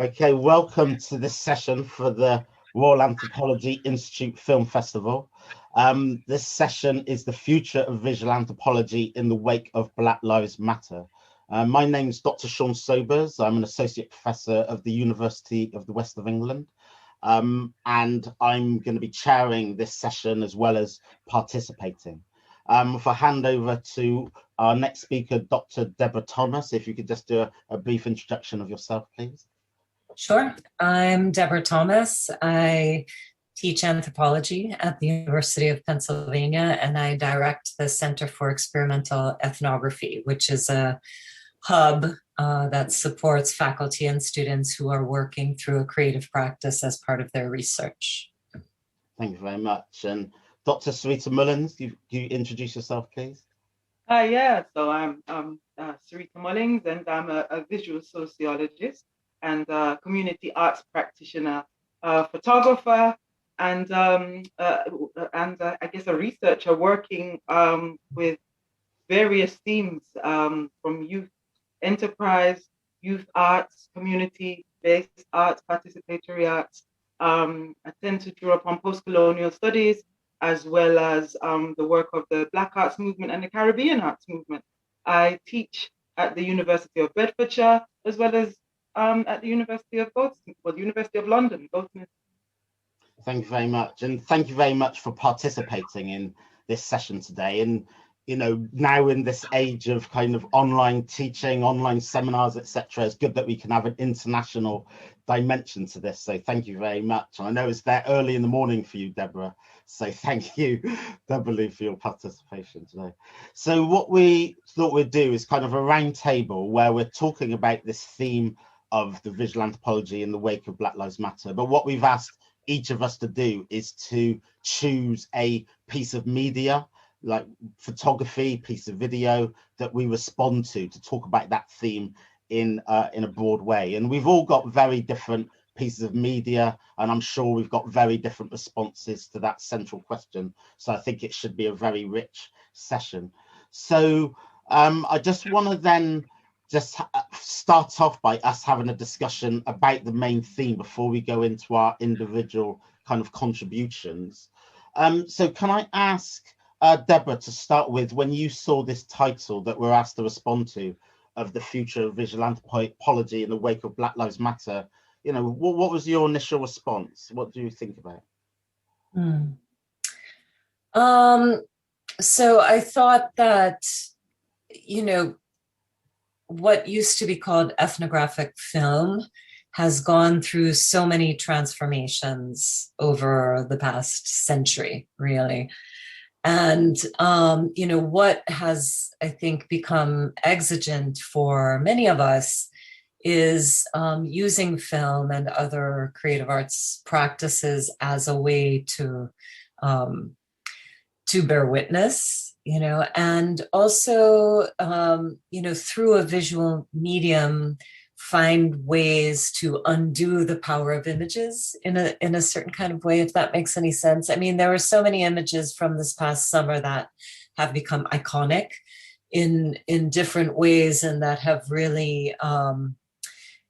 Okay, welcome to this session for the Royal Anthropology Institute Film Festival. This session is the future of visual anthropology in the wake of Black Lives Matter. My name is Dr. Shawn Sobers. I'm an associate professor of the University of the West of England. And I'm going to be chairing this session as well as participating. If I hand over to our next speaker, Dr. Deborah Thomas, if you could just do a brief introduction of yourself, please. Sure. I'm Deborah Thomas. I teach anthropology at the University of Pennsylvania, and I direct the Center for Experimental Ethnography, which is a hub that supports faculty and students who are working through a creative practice as part of their research. Thank you very much. And Dr. Sireita Mullings, do you introduce yourself, please? Yeah, so I'm Sireita Mullings, and I'm a visual sociologist and community arts practitioner, photographer, and I guess a researcher working with various themes from youth enterprise, youth arts, community-based arts, participatory arts. I tend to draw upon post-colonial studies, as well as the work of the Black Arts Movement and the Caribbean Arts Movement. I teach at the University of Bedfordshire, as well as at the University of Goldsmith, or the University of London, Goldsmith. Thank you very much. And thank you very much for participating in this session today. And, you know, now in this age of kind of online teaching, online seminars, etc., it's good that we can have an international dimension to this. So thank you very much. I know it's there early in the morning for you, Deborah. So thank you, Deborah, for your participation today. So what we thought we'd do is kind of a round table where we're talking about this theme of the visual anthropology in the wake of Black Lives Matter. But what we've asked each of us to do is to choose a piece of media, like photography, piece of video, that we respond to talk about that theme in a broad way. And we've all got very different pieces of media, and I'm sure we've got very different responses to that central question. So I think it should be a very rich session. So I just want to then just start off by us having a discussion about the main theme before we go into our individual kind of contributions. So can I ask Deborah to start with, when you saw this title that we're asked to respond to, of the future of visual anthropology in the wake of Black Lives Matter, you know, what was your initial response? What do you think about it? So I thought that, you know, what used to be called ethnographic film has gone through so many transformations over the past century, really. And, you know, what has, I think, become exigent for many of us is using film and other creative arts practices as a way to bear witness, you know, and also, you know, through a visual medium, find ways to undo the power of images in a certain kind of way, if that makes any sense. I mean, there were so many images from this past summer that have become iconic in different ways, and that have really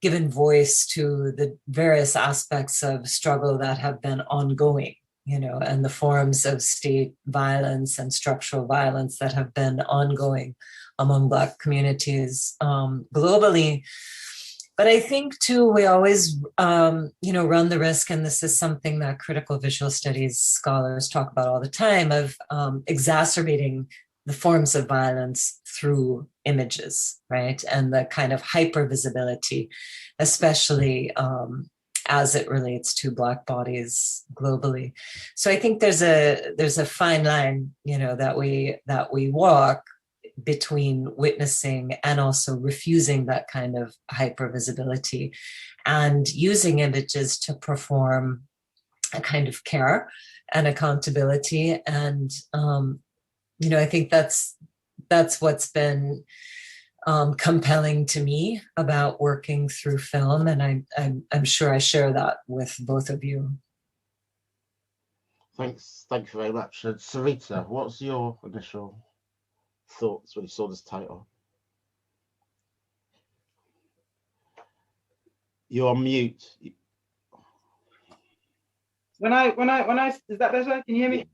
given voice to the various aspects of struggle that have been ongoing, you know, and the forms of state violence and structural violence that have been ongoing among Black communities globally. But I think too, we always, you know, run the risk, and this is something that critical visual studies scholars talk about all the time, of exacerbating the forms of violence through images, right? And the kind of hypervisibility, especially as it relates to Black bodies globally. So I think there's a fine line, you know, that we walk between witnessing and also refusing that kind of hypervisibility, and using images to perform a kind of care and accountability. And you know, I think that's what's been compelling to me about working through film, and I'm sure I share that with both of you. Thanks, thank you very much. Sireita, what's your initial thoughts when you saw this title? You're on mute. When I, is that better? Can you hear me?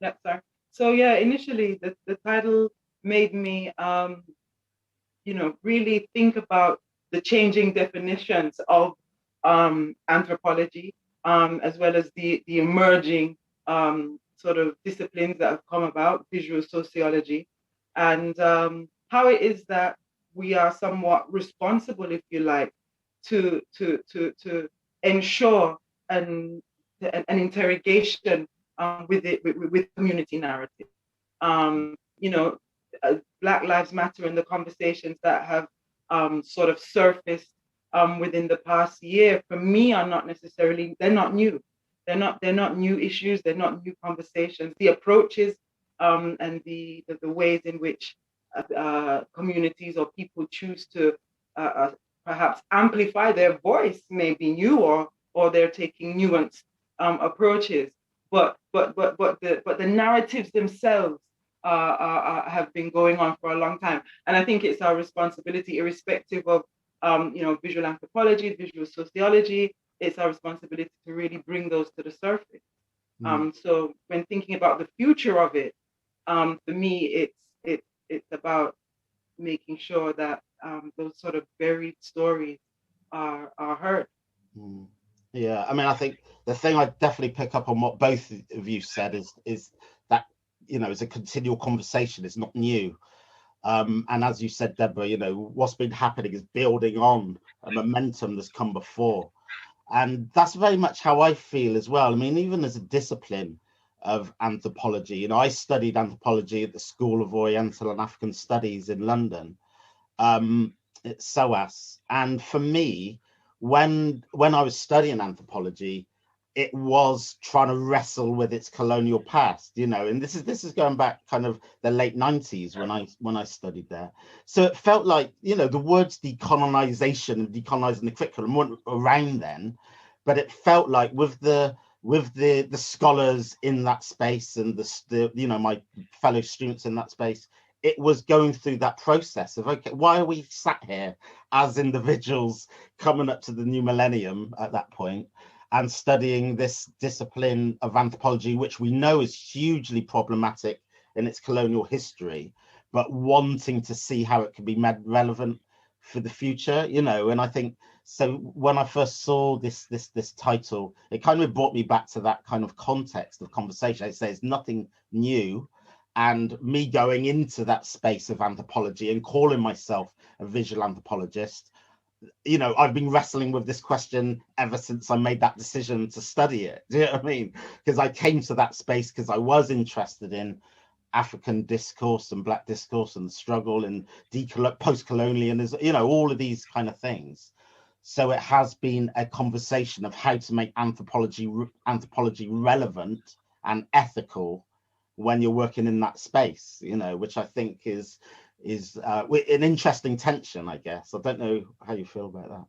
Yeah, sorry. So yeah, initially the title made me, really think about the changing definitions of anthropology, as well as the emerging sort of disciplines that have come about, visual sociology, and how it is that we are somewhat responsible, if you like, to ensure an interrogation with community narrative. Um, you know, Black Lives Matter and the conversations that have sort of surfaced within the past year, for me, are not necessarily, they're not new. They're not new issues. They're not new conversations. The approaches and the ways in which communities or people choose to perhaps amplify their voice may be new, or they're taking nuanced approaches. But the narratives themselves have been going on for a long time, and I think it's our responsibility, irrespective of visual anthropology, visual sociology. It's our responsibility to really bring those to the surface. So when thinking about the future of it, for me, it's about making sure that those sort of buried stories are heard. Yeah, I mean, I think the thing I definitely pick up on what both of you said is that, it's a continual conversation. It's not new. And as you said, Deborah, what's been happening is building on a momentum that's come before. And that's very much how I feel as well. I mean, even as a discipline of anthropology, I studied anthropology at the School of Oriental and African Studies in London, at SOAS. And for me, when I was studying anthropology, it was trying to wrestle with its colonial past, and this is going back kind of the late 90s when I studied there. So it felt like, the words decolonization and decolonizing the curriculum weren't around then, but it felt like with the scholars in that space and the my fellow students in that space, it was going through that process of, okay, why are we sat here as individuals coming up to the new millennium at that point and studying this discipline of anthropology, which we know is hugely problematic in its colonial history, but wanting to see how it can be made relevant for the future, and I think, so when I first saw this title, it kind of brought me back to that kind of context of conversation. I say it's nothing new, and me going into that space of anthropology and calling myself a visual anthropologist, I've been wrestling with this question ever since I made that decision to study it. Do you know what I mean? Because I came to that space because I was interested in African discourse and Black discourse and the struggle and post-colonialism, all of these kind of things. So it has been a conversation of how to make anthropology relevant and ethical when you're working in that space, which I think is an interesting tension, I guess. I don't know how you feel about that.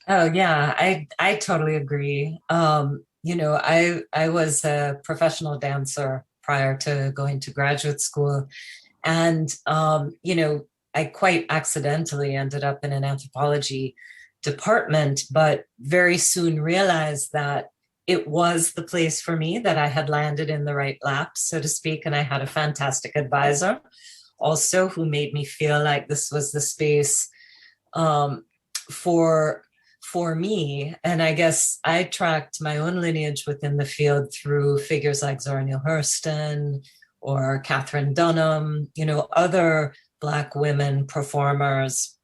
Oh yeah, I totally agree. I was a professional dancer prior to going to graduate school, and I quite accidentally ended up in an anthropology department, but very soon realized that it was the place for me, that I had landed in the right lap, so to speak, and I had a fantastic advisor also who made me feel like this was the space for me. And I guess I tracked my own lineage within the field through figures like Zora Neale Hurston or Catherine Dunham, other Black women performers,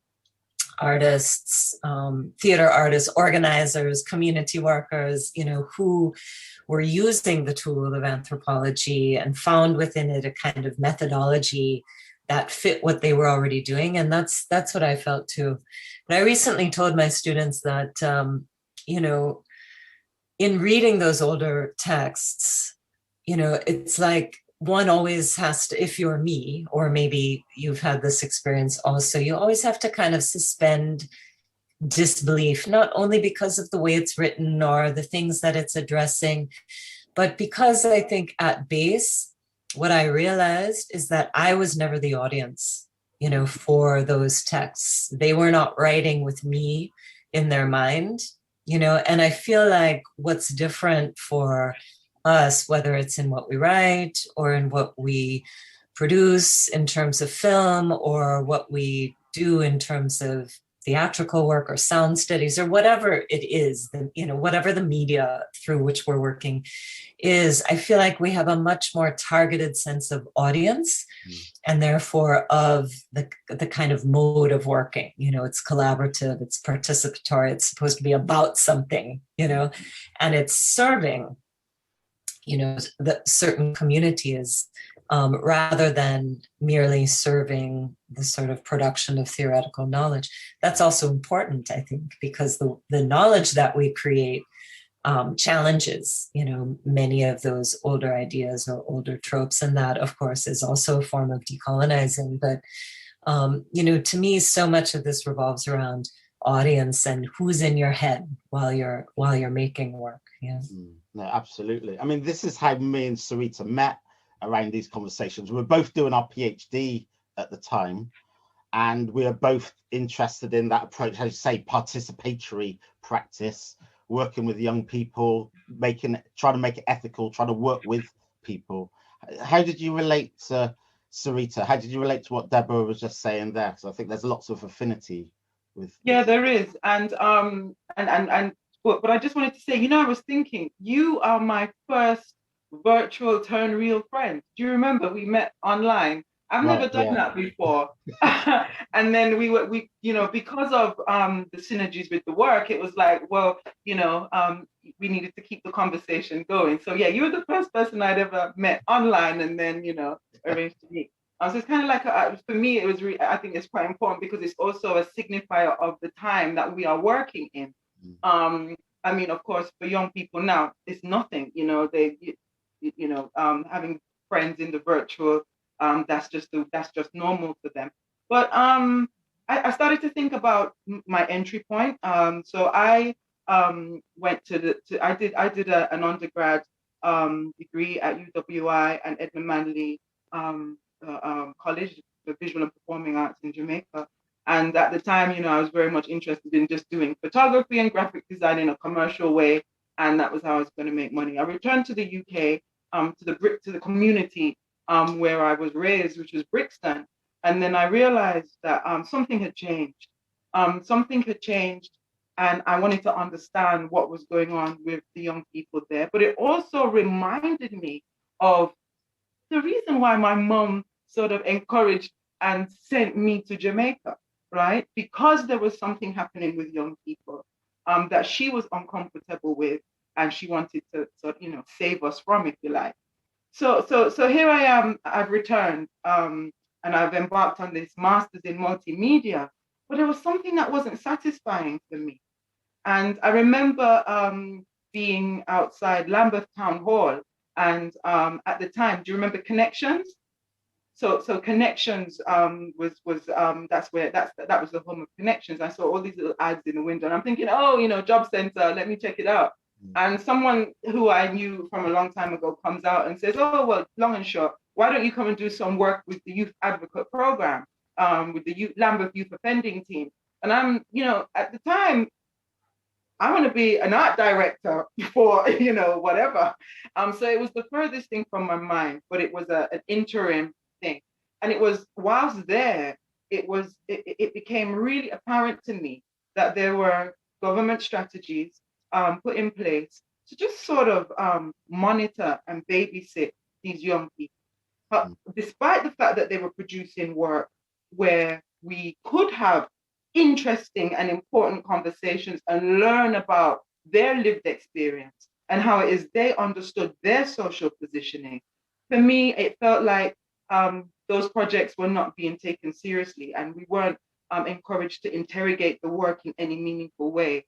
artists, theater artists, organizers, community workers, who were using the tool of anthropology and found within it a kind of methodology that fit what they were already doing. And that's what I felt too. But I recently told my students that, in reading those older texts, it's like one always has to, if you're me, or maybe you've had this experience also, you always have to kind of suspend disbelief, not only because of the way it's written or the things that it's addressing, but because I think at base, what I realized is that I was never the audience, for those texts. They were not writing with me in their mind, and I feel like what's different for us, whether it's in what we write or in what we produce in terms of film or what we do in terms of theatrical work or sound studies or whatever it is, whatever the media through which we're working is, I feel like we have a much more targeted sense of audience and therefore of the kind of mode of working. It's collaborative, it's participatory, it's supposed to be about something, and it's serving, the certain communities rather than merely serving the sort of production of theoretical knowledge. That's also important, I think, because the knowledge that we create challenges, many of those older ideas or older tropes. And that, of course, is also a form of decolonizing. But, to me, so much of this revolves around audience and who's in your head while you're making work. Yeah. No, absolutely. I mean, this is how me and Sireita met around these conversations. We were both doing our PhD at the time, and we are both interested in that approach, how you say, participatory practice, working with young people, trying to make it ethical, trying to work with people. How did you relate to Sireita? How did you relate to what Deborah was just saying there? Because I think there's lots of affinity with. Yeah, there is, and but I just wanted to say, I was thinking, you are my first virtual turn real friend. Do you remember we met online? I've never done that before. And then we because of the synergies with the work, it was like, well, we needed to keep the conversation going. So yeah, you were the first person I'd ever met online and then, arranged to meet. So it's kind of like, for me, it was I think it's quite important because it's also a signifier of the time that we are working in. I mean, of course, for young people now, it's nothing, having friends in the virtual, that's just normal for them. But I started to think about my entry point. So I went I did an undergrad degree at UWI and Edmund Manley College, the Visual and Performing Arts in Jamaica. And at the time, I was very much interested in just doing photography and graphic design in a commercial way, and that was how I was going to make money. I returned to the UK, to the community where I was raised, which was Brixton, and then I realized that something had changed. And I wanted to understand what was going on with the young people there. But it also reminded me of the reason why my mom sort of encouraged and sent me to Jamaica, right? Because there was something happening with young people that she was uncomfortable with, and she wanted to save us from, if you like. So here I am. I've returned, and I've embarked on this master's in multimedia. But there was something that wasn't satisfying for me, and I remember being outside Lambeth Town Hall, and at the time, do you remember Connections? So Connections that was the home of Connections. I saw all these little ads in the window, and I'm thinking, job center, let me check it out. And someone who I knew from a long time ago comes out and says, oh, well, long and short, why don't you come and do some work with the Youth Advocate Program, with the Lambeth Youth Offending Team? And I'm, at the time, I want to be an art director for, whatever. So it was the furthest thing from my mind, but it was an interim thing. And it was, whilst there, it became really apparent to me that there were government strategies put in place to just sort of monitor and babysit these young people. Despite the fact that they were producing work where we could have interesting and important conversations and learn about their lived experience and how it is they understood their social positioning. For me, it felt like those projects were not being taken seriously, and we weren't encouraged to interrogate the work in any meaningful way,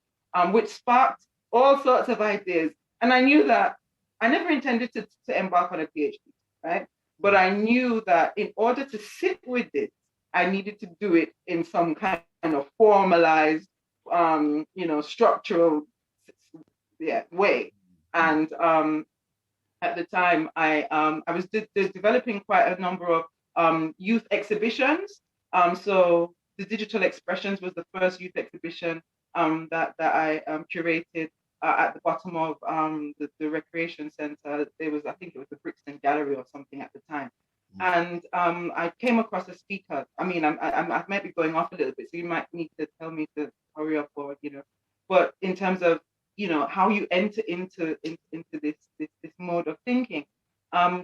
which sparked all sorts of ideas. And I knew that I never intended to embark on a PhD, right? But I knew that in order to sit with this, I needed to do it in some kind of formalized, structural way. And at the time, I was developing quite a number of youth exhibitions. So the Digital Expressions was the first youth exhibition that I curated at the bottom of the recreation center. There was, I think it was the Brixton Gallery or something at the time. And I came across a speaker. I mean, I might be going off a little bit, so you might need to tell me to hurry up, or But in terms of how you enter into this mode of thinking,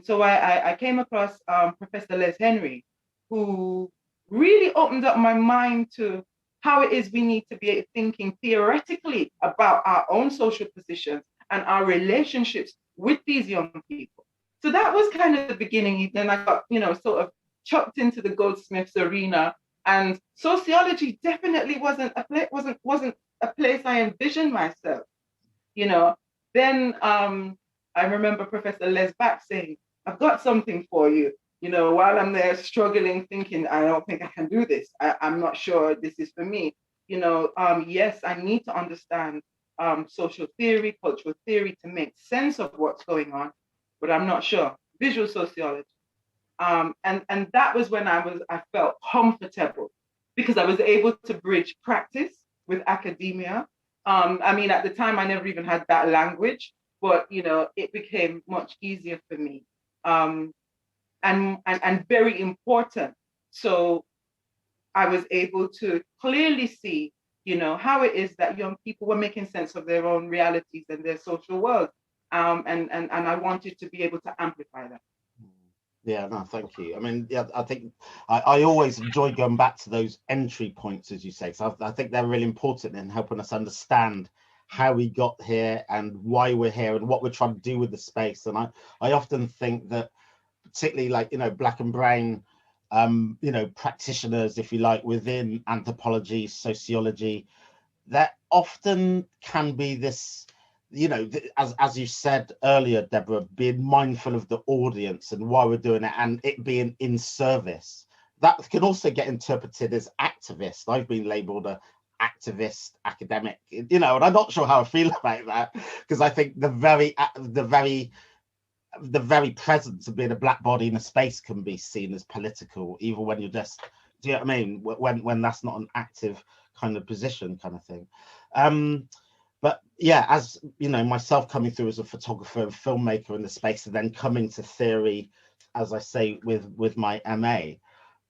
so I came across Professor Les Henry, who really opened up my mind to how it is we need to be thinking theoretically about our own social positions and our relationships with these young people. So that was kind of the beginning. Then I got, sort of chucked into the Goldsmiths arena, and sociology definitely wasn't a place I envisioned myself. Then I remember Professor Les Back saying, "I've got something for you." While I'm there struggling, thinking, I don't think I can do this. I'm not sure this is for me. Yes, I need to understand social theory, cultural theory to make sense of what's going on, but I'm not sure. Visual sociology. And that was when I felt comfortable, because I was able to bridge practice with academia. I mean, at the time, I never even had that language, but it became much easier for me. And very important. So I was able to clearly see, how it is that young people were making sense of their own realities and their social world. And I wanted to be able to amplify that. Yeah, no, thank you. I mean, yeah, I think I always enjoy going back to those entry points, as you say. So I think they're really important in helping us understand how we got here and why we're here and what we're trying to do with the space. And I often think that, particularly like, black and brown, practitioners, if you like, within anthropology, sociology, that often can be this, as you said earlier, Deborah, being mindful of the audience and why we're doing it, and it being in service. That can also get interpreted as activist. I've been labeled a activist academic, and I'm not sure how I feel about that, because I think the very presence of being a black body in a space can be seen as political, even when you're just, do you know what I mean? When that's not an active kind of position, kind of thing. But yeah, as myself coming through as a photographer and filmmaker in the space, and then coming to theory, as I say, with my MA,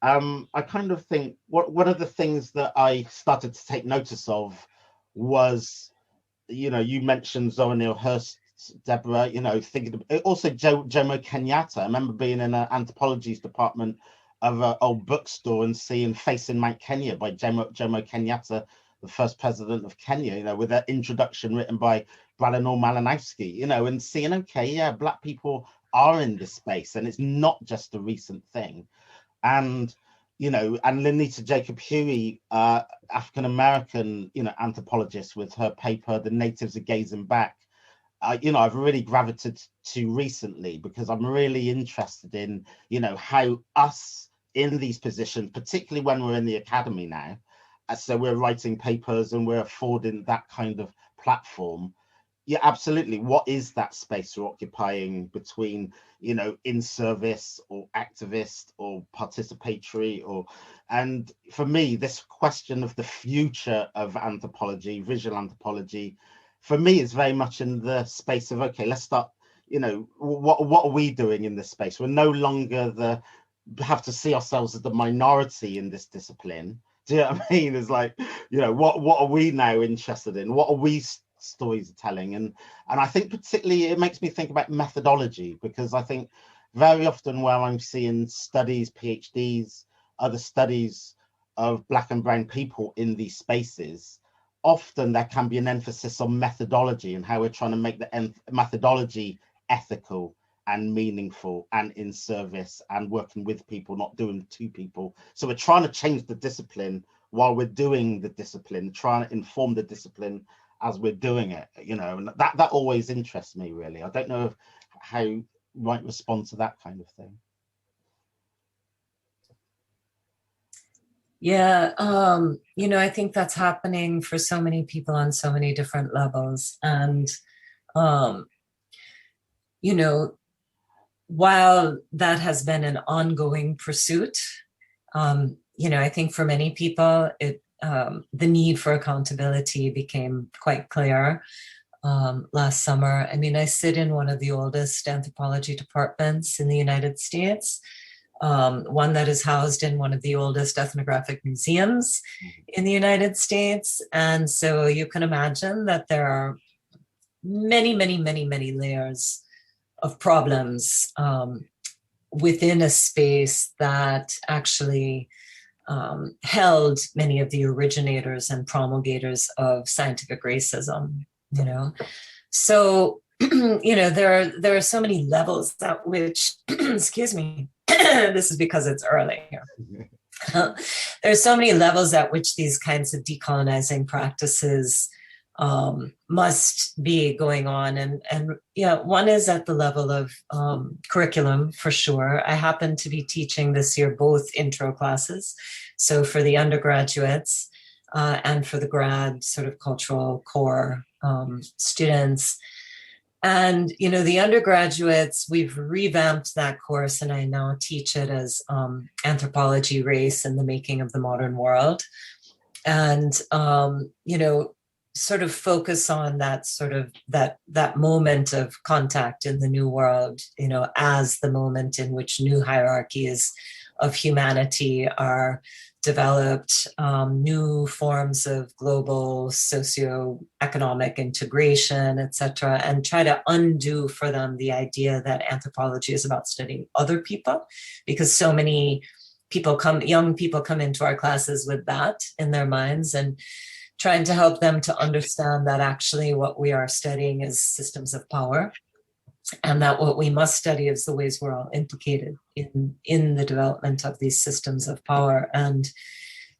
I kind of think one of the things that I started to take notice of was, you mentioned Zora Neale Hurst, Deborah, thinking of, also Jomo Kenyatta. I remember being in an anthropology department of an old bookstore and seeing Facing Mount Kenya by Jomo Kenyatta, the first president of Kenya, with an introduction written by Branimir Malinowski, and seeing, okay, yeah, black people are in this space and it's not just a recent thing. And and Lenita Jacob Huey, African-American, anthropologist, with her paper, The Natives Are Gazing Back, I've really gravitated to recently, because I'm really interested in, how us in these positions, particularly when we're in the academy now, so we're writing papers and we're affording that kind of platform. Yeah, absolutely. What is that space we're occupying between, in service or activist or participatory, and for me, this question of the future of anthropology, visual anthropology, for me, is very much in the space of, okay, let's start, what are we doing in this space? We're no longer have to see ourselves as the minority in this discipline. Do you know what I mean? It's like, what are we now interested in? What are we stories telling? And I think particularly it makes me think about methodology, because I think very often where I'm seeing studies, PhDs, other studies of black and brown people in these spaces, often there can be an emphasis on methodology and how we're trying to make the methodology ethical and meaningful and in service and working with people, not doing to people. So we're trying to change the discipline while we're doing the discipline, trying to inform the discipline as we're doing it, and that always interests me, really. I don't know how you might respond to that kind of thing. Yeah, I think that's happening for so many people on so many different levels. And, while that has been an ongoing pursuit, I think for many people, it the need for accountability became quite clear last summer. I mean, I sit in one of the oldest anthropology departments in the United States, one that is housed in one of the oldest ethnographic museums in the United States. And so you can imagine that there are many, many, many, many layers of problems within a space that actually held many of the originators and promulgators of scientific racism, you know. So, you know, there are so many levels at which, excuse me, this is because it's early here. There's so many levels at which these kinds of decolonizing practices must be going on. And yeah, one is at the level of curriculum, for sure. I happen to be teaching this year both intro classes. So for the undergraduates and for the grad sort of cultural core students. And, you know, the undergraduates, we've revamped that course, and I now teach it as Anthropology, Race, and the Making of the Modern World. And, you know, sort of focus on that sort of that moment of contact in the new world, you know, as the moment in which new hierarchies of humanity are developed, new forms of global socioeconomic integration, et cetera, and try to undo for them the idea that anthropology is about studying other people, because so many people young people come into our classes with that in their minds, and trying to help them to understand that actually what we are studying is systems of power, and that what we must study is the ways we're all implicated in the development of these systems of power. And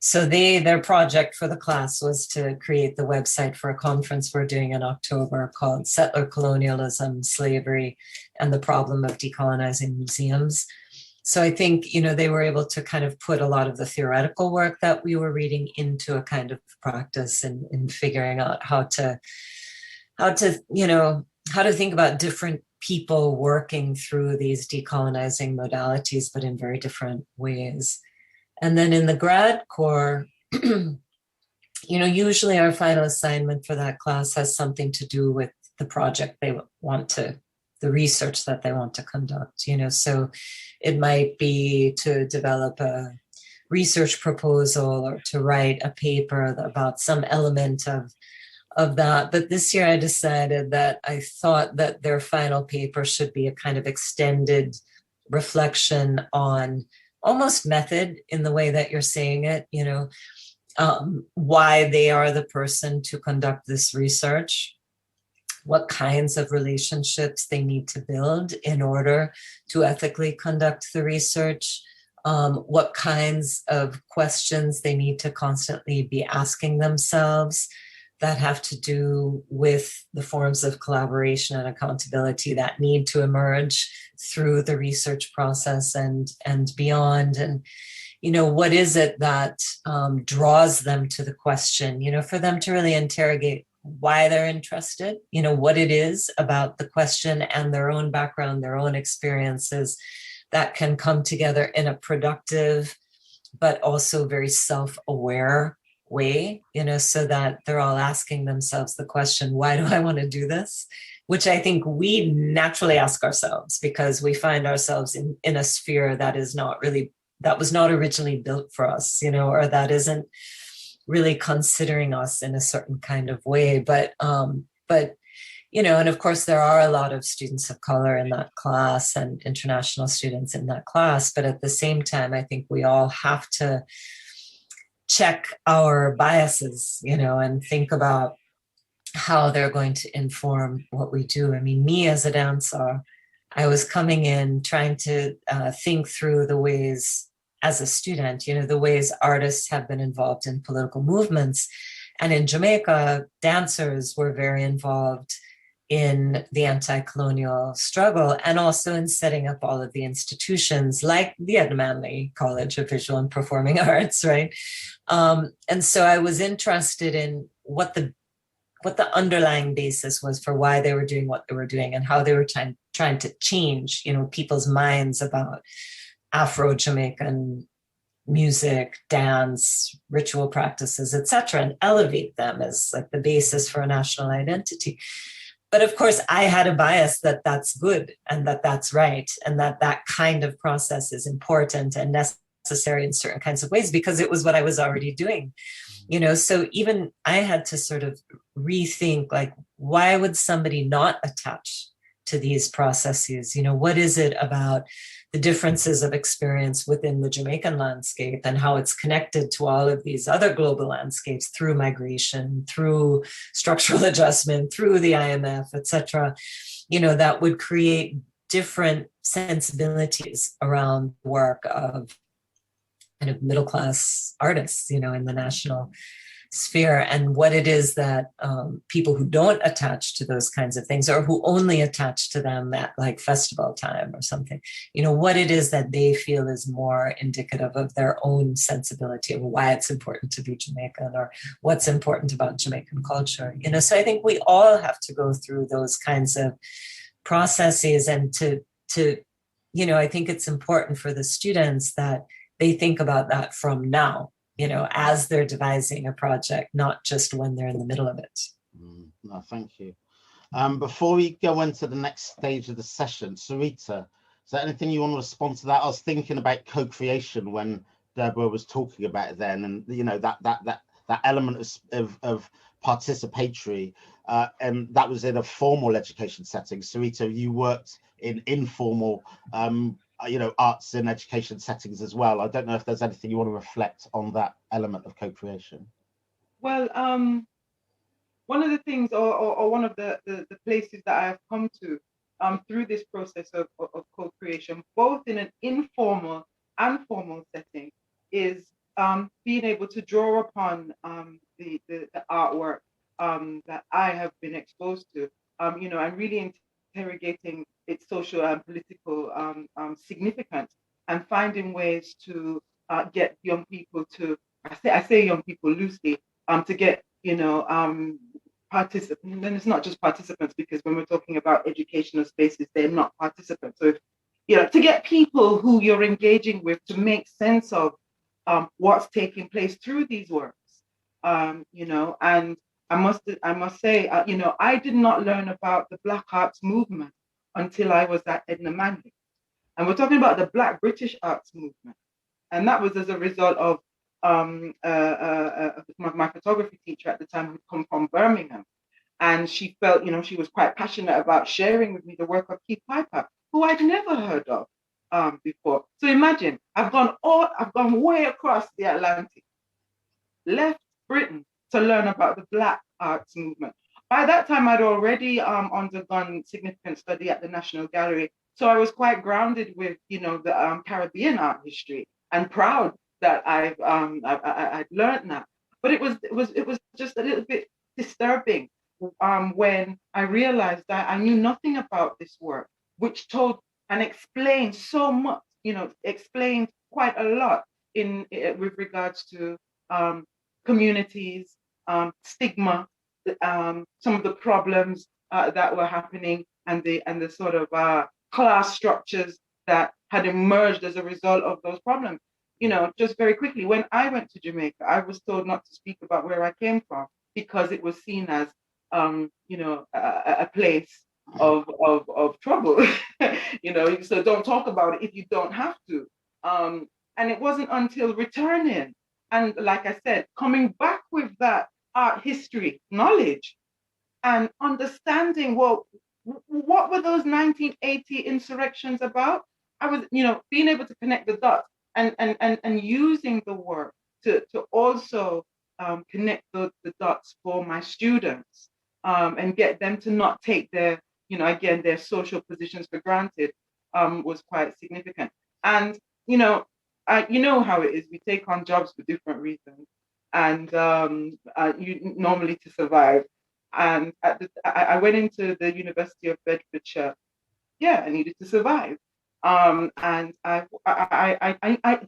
so their project for the class was to create the website for a conference we're doing in October called Settler Colonialism, Slavery, and the Problem of Decolonizing Museums. So I think, you know, they were able to kind of put a lot of the theoretical work that we were reading into a kind of practice in figuring out how to, you know, how to think about different people working through these decolonizing modalities, but in very different ways. And then in the grad core, you know, usually our final assignment for that class has something to do with the project they want to, the research that they want to conduct, you know. So it might be to develop a research proposal or to write a paper about some element of that. But this year I decided that I thought that their final paper should be a kind of extended reflection on almost method in the way that you're saying it, you know, why they are the person to conduct this research, what kinds of relationships they need to build in order to ethically conduct the research, what kinds of questions they need to constantly be asking themselves that have to do with the forms of collaboration and accountability that need to emerge through the research process and beyond. And, you know, what is it that draws them to the question, you know, for them to really interrogate why they're interested, you know, what it is about the question and their own background, their own experiences that can come together in a productive, but also very self-aware way, you know, so that they're all asking themselves the question, why do I want to do this? Which I think we naturally ask ourselves because we find ourselves in a sphere that is not really, that was not originally built for us, you know, or that isn't really considering us in a certain kind of way. But, you know, and of course there are a lot of students of color in that class and international students in that class. But at the same time, I think we all have to check our biases, you know, and think about how they're going to inform what we do. I mean, me as a dancer, I was coming in trying to think through the ways as a student, you know, the ways artists have been involved in political movements. And in Jamaica, dancers were very involved in the anti-colonial struggle and also in setting up all of the institutions like the Edna Manley College of Visual and Performing Arts, right? And so I was interested in what the underlying basis was for why they were doing what they were doing and how they were trying to change, you know, people's minds about Afro-Jamaican music, dance, ritual practices, etc., and elevate them as like the basis for a national identity. But of course, I had a bias that that's good and that that's right, and that that kind of process is important and necessary in certain kinds of ways because it was what I was already doing. So even I had to sort of rethink, like, why would somebody not attach to these processes? What is it about the differences of experience within the Jamaican landscape and how it's connected to all of these other global landscapes through migration, through structural adjustment, through the IMF, et cetera, that would create different sensibilities around the work of kind of middle-class artists, in the national sphere, and what it is that people who don't attach to those kinds of things, or who only attach to them at like festival time or something, what it is that they feel is more indicative of their own sensibility of why it's important to be Jamaican, or what's important about Jamaican culture. So I think we all have to go through those kinds of processes, and to I think it's important for the students that they think about that from now, as they're devising a project, not just when they're in the middle of it. No, thank you. Before we go into the next stage of the session, Sireita, is there anything you want to respond to that? I was thinking about co-creation when Deborah was talking about it then, and that element of participatory, and that was in a formal education setting. Sireita, you worked in informal arts and education settings as well. I don't know if there's anything you want to reflect on that element of co-creation. Well, one of the things, or one of the places that I have come to through this process of co-creation, both in an informal and formal setting, is being able to draw upon the artwork that I have been exposed to, and really interrogating its social and political significance, and finding ways to get young people to, I say young people loosely, to get, participants. And it's not just participants, because when we're talking about educational spaces, they're not participants. So, to get people who you're engaging with to make sense of what's taking place through these works, and I must say, I did not learn about the Black Arts movement until I was at Edna Manley. And we're talking about the Black British Arts movement. And that was as a result of my photography teacher at the time, who'd come from Birmingham. And she felt, she was quite passionate about sharing with me the work of Keith Piper, who I'd never heard of before. So imagine, I've gone way across the Atlantic, left Britain to learn about the Black Arts movement. By that time, I'd already undergone significant study at the National Gallery. So I was quite grounded with, the Caribbean art history, and proud that I'd learned that. But it was just a little bit disturbing when I realized that I knew nothing about this work, which told and explained so much, explained quite a lot with regards to communities, stigma, some of the problems that were happening, and the sort of class structures that had emerged as a result of those problems. Just very quickly, when I went to Jamaica, I was told not to speak about where I came from, because it was seen as a place of trouble. So don't talk about it if you don't have to. And it wasn't until returning, and like I said, coming back with that art history knowledge and understanding, well, what were those 1980 insurrections about? I was, being able to connect the dots, and using the work to also connect the dots for my students, and get them to not take their, again, their social positions for granted, was quite significant. And, you know how it is. We take on jobs for different reasons, and you normally to survive. And I went into the University of Bedfordshire. Yeah, I needed to survive. And there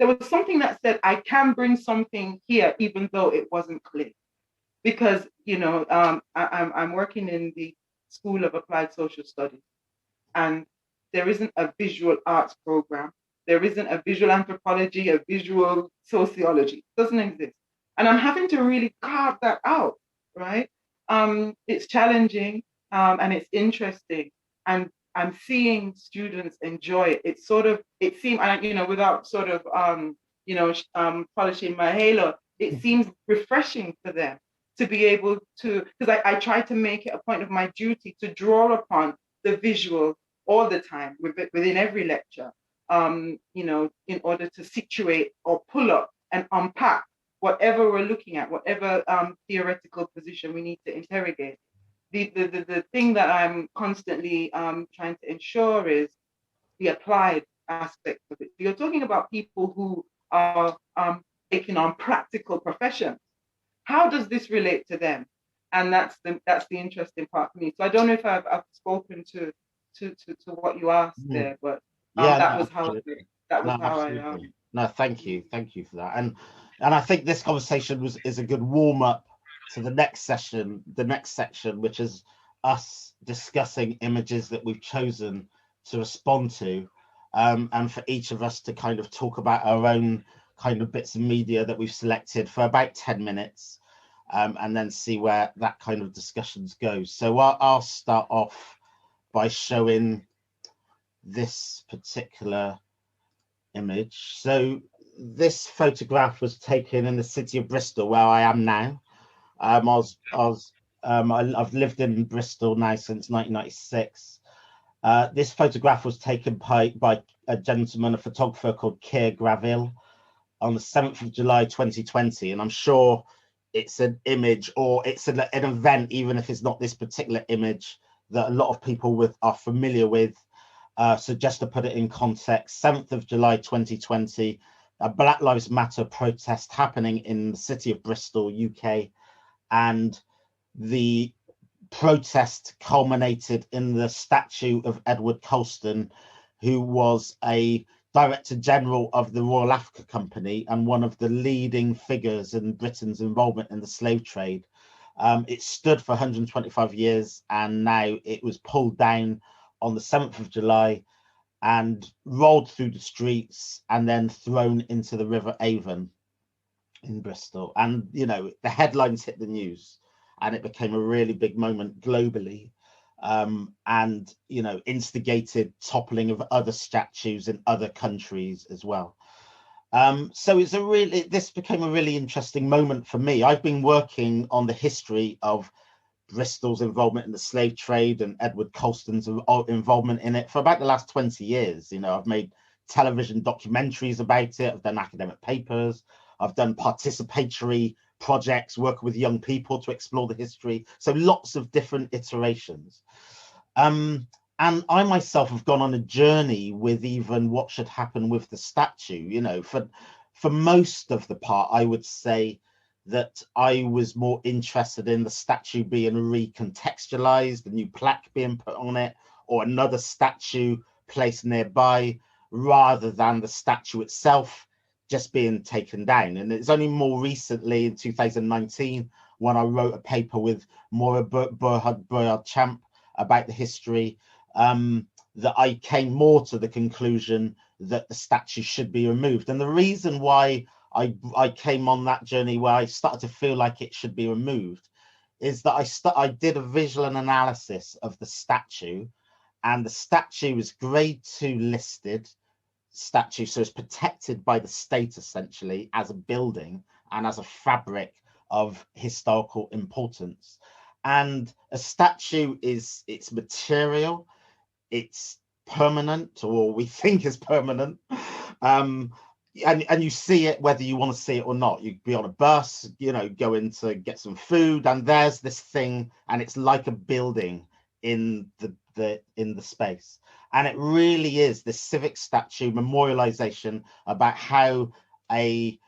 was something that said I can bring something here, even though it wasn't clear, because I'm working in the School of Applied Social Studies, and there isn't a visual arts program. There isn't a visual anthropology, a visual sociology. It doesn't exist. And I'm having to really carve that out, right? It's challenging and it's interesting. And I'm seeing students enjoy it. It's sort of, it seems, without sort of, polishing my halo, it seems refreshing for them to be able to, because I try to make it a point of my duty to draw upon the visual all the time within every lecture, in order to situate or pull up and unpack whatever we're looking at, whatever theoretical position we need to interrogate. The thing that I'm constantly trying to ensure is the applied aspect of it. You're talking about people who are taking on practical professions. How does this relate to them? And that's the interesting part for me. So I don't know if I've spoken to what you asked there, but that was how I. No, thank you for that. And I think this conversation is a good warm up to the next section, which is us discussing images that we've chosen to respond to, and for each of us to kind of talk about our own kind of bits of media that we've selected for about 10 minutes, and then see where that kind of discussions goes. So I'll start off by showing this particular image. So this photograph was taken in the city of Bristol, where I am now. I've lived in Bristol now since 1996. This photograph was taken by a gentleman, a photographer called Keir Graville, on the 7th of July 2020, and I'm sure it's an image, or it's an event, even if it's not this particular image, that a lot of people are familiar with. So just to put it in context, 7th of July 2020, a Black Lives Matter protest happening in the city of Bristol, UK, and the protest culminated in the statue of Edward Colston, who was a Director General of the Royal Africa Company and one of the leading figures in Britain's involvement in the slave trade. It stood for 125 years, and now it was pulled down on the 7th of July and rolled through the streets and then thrown into the River Avon in Bristol. And, the headlines hit the news, and it became a really big moment globally, and, instigated toppling of other statues in other countries as well. So this became a really interesting moment for me. I've been working on the history of Bristol's involvement in the slave trade and Edward Colston's involvement in it for about the last 20 years. I've made television documentaries about it. I've done academic papers. I've done participatory projects working with young people to explore the history. So lots of different iterations. And I myself have gone on a journey with even what should happen with the statue. For most of the part, I would say that I was more interested in the statue being recontextualized, the new plaque being put on it, or another statue placed nearby, rather than the statue itself just being taken down. And it's only more recently, in 2019, when I wrote a paper with Maura Boyard-Champ about the history, that I came more to the conclusion that the statue should be removed. And the reason why I came on that journey where I started to feel like it should be removed is that I did a visual analysis of the statue, and the statue is grade 2 listed statue, so it's protected by the state essentially as a building and as a fabric of historical importance. And a statue is its material, it's permanent, or we think is permanent. And you see it whether you want to see it or not. You be on a bus, go in to get some food, and there's this thing, and it's like a building in the space. And it really is this civic statue memorialization about how the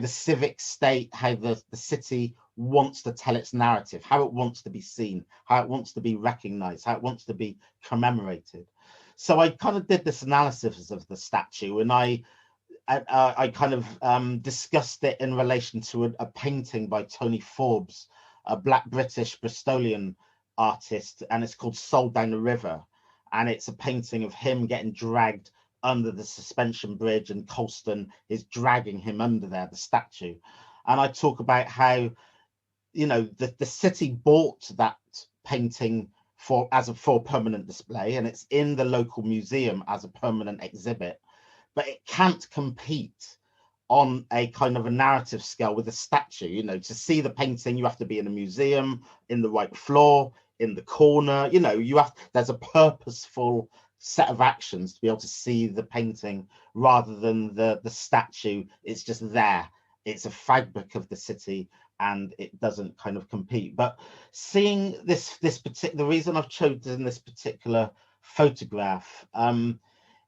civic state, how the city wants to tell its narrative, how it wants to be seen, how it wants to be recognized, how it wants to be commemorated. So I kind of did this analysis of the statue, and I kind of discussed it in relation to a painting by Tony Forbes, a Black British Bristolian artist, and it's called Soul Down the River. And it's a painting of him getting dragged under the suspension bridge and Colston is dragging him under there, the statue. And I talk about how, you know, the city bought that painting for permanent display, and it's in the local museum as a permanent exhibit, but it can't compete on a kind of a narrative scale with a statue. You know, to see the painting, you have to be in a museum, in the right floor, in the corner. You know, there's a purposeful set of actions to be able to see the painting rather than the statue. It's just there. It's a fabric of the city, and it doesn't kind of compete. But seeing this particular, the reason I've chosen this particular photograph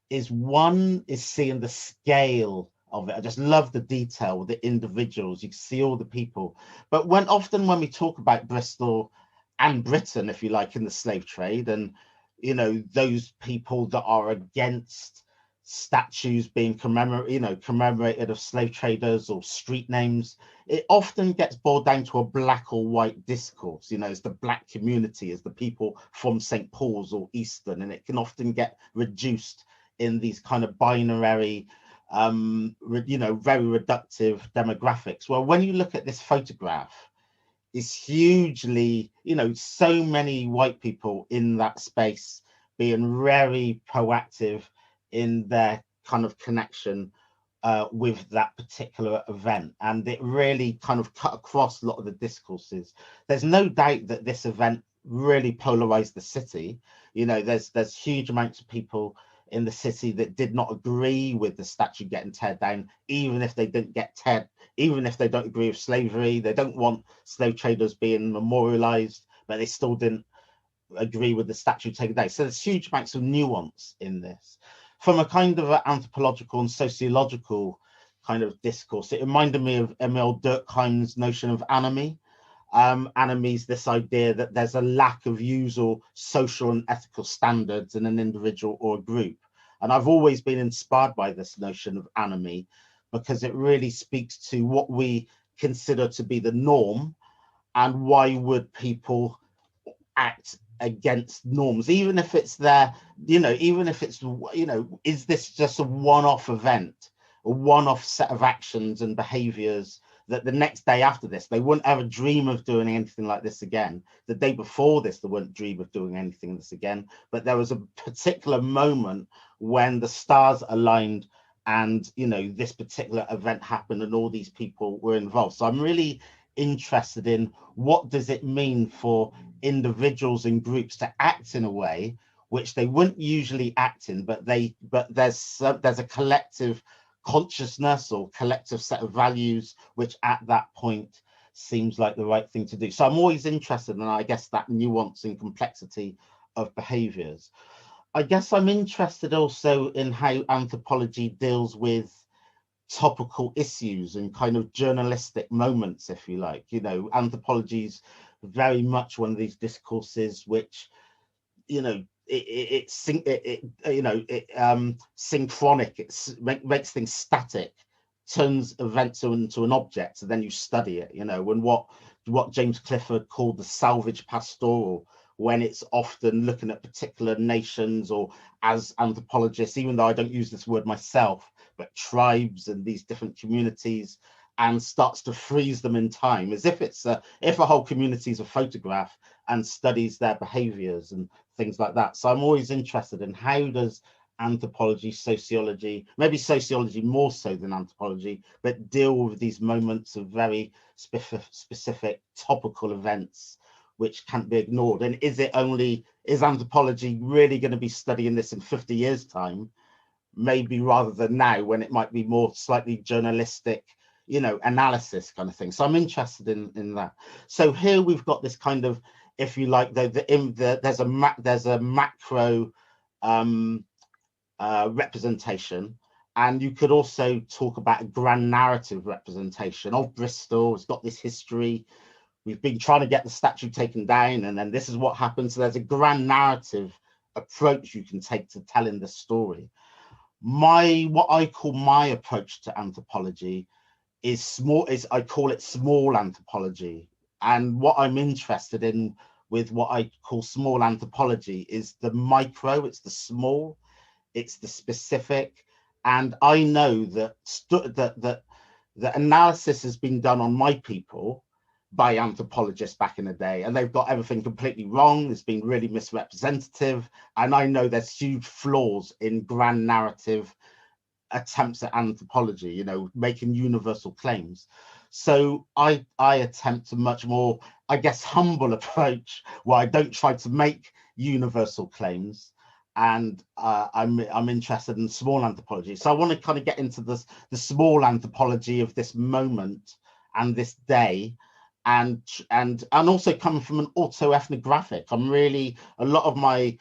is seeing the scale of it. I just love the detail, the individuals. You can see all the people. But often when we talk about Bristol and Britain, if you like, in the slave trade, and you know, those people that are against statues being commemorated of slave traders or street names, it often gets boiled down to a black or white discourse. You know, it's the black community, as the people from St. Paul's or Easton, and it can often get reduced in these kind of binary, you know, very reductive demographics. Well, when you look at this photograph, it's hugely, you know, so many white people in that space being very proactive in their kind of connection with that particular event, and it really kind of cut across a lot of the discourses. There's no doubt that this event really polarized the city. You know, there's huge amounts of people in the city that did not agree with the statue getting teared down, even if they didn't get teared, even if they don't agree with slavery. They don't want slave traders being memorialized, but they still didn't agree with the statue taken down. So there's huge amounts of nuance in this. From a kind of an anthropological and sociological kind of discourse, it reminded me of Emil Durkheim's notion of anomie. Anomie is this idea that there's a lack of usual social and ethical standards in an individual or a group. And I've always been inspired by this notion of anomie, because it really speaks to what we consider to be the norm, and why would people act against norms, even if it's there, you know, even if it's, you know, is this just a one-off event, a one-off set of actions and behaviors that the next day after this, they wouldn't ever dream of doing anything like this again. The day before this, they wouldn't dream of doing anything like this again. But there was a particular moment when the stars aligned, and, you know, this particular event happened and all these people were involved. So I'm really interested in what does it mean for individuals and groups to act in a way which they wouldn't usually act in, but there's a collective consciousness or collective set of values which at that point seems like the right thing to do. So I'm always interested in, I guess, that nuance and complexity of behaviors. I guess I'm interested also in how anthropology deals with topical issues and kind of journalistic moments, if you like. You know, anthropology is very much one of these discourses which, you know, it's synchronic. It makes things static, turns events into an object, and then you study it. You know, and what James Clifford called the salvage pastoral, when it's often looking at particular nations, or as anthropologists, even though I don't use this word myself, but tribes and these different communities, and starts to freeze them in time, as if if a whole community is a photograph and studies their behaviors and things like that. So I'm always interested in how does anthropology, sociology, maybe sociology more so than anthropology, but deal with these moments of very specific topical events which can't be ignored. And is anthropology really going to be studying this in 50 years time, maybe, rather than now, when it might be more slightly journalistic, you know, analysis kind of thing. So I'm interested in that. So here we've got this kind of, if you like, there's a macro representation, and you could also talk about a grand narrative representation of Bristol. It's got this history. We've been trying to get the statue taken down, and then this is what happened. So there's a grand narrative approach you can take to telling the story. What I call my approach to anthropology I call it small anthropology. And what I'm interested in with what I call small anthropology is the micro, it's the small. it's the specific. And I know that that analysis has been done on my people by anthropologists back in the day, and they've got everything completely wrong. It's been really misrepresentative, and I know there's huge flaws in grand narrative attempts at anthropology, you know, making universal claims. So I attempt a much more, I guess, humble approach where I don't try to make universal claims, and I'm interested in small anthropology. So I want to kind of get into the small anthropology of this moment and this day, and also coming from an autoethnographic. I'm really, a lot of my,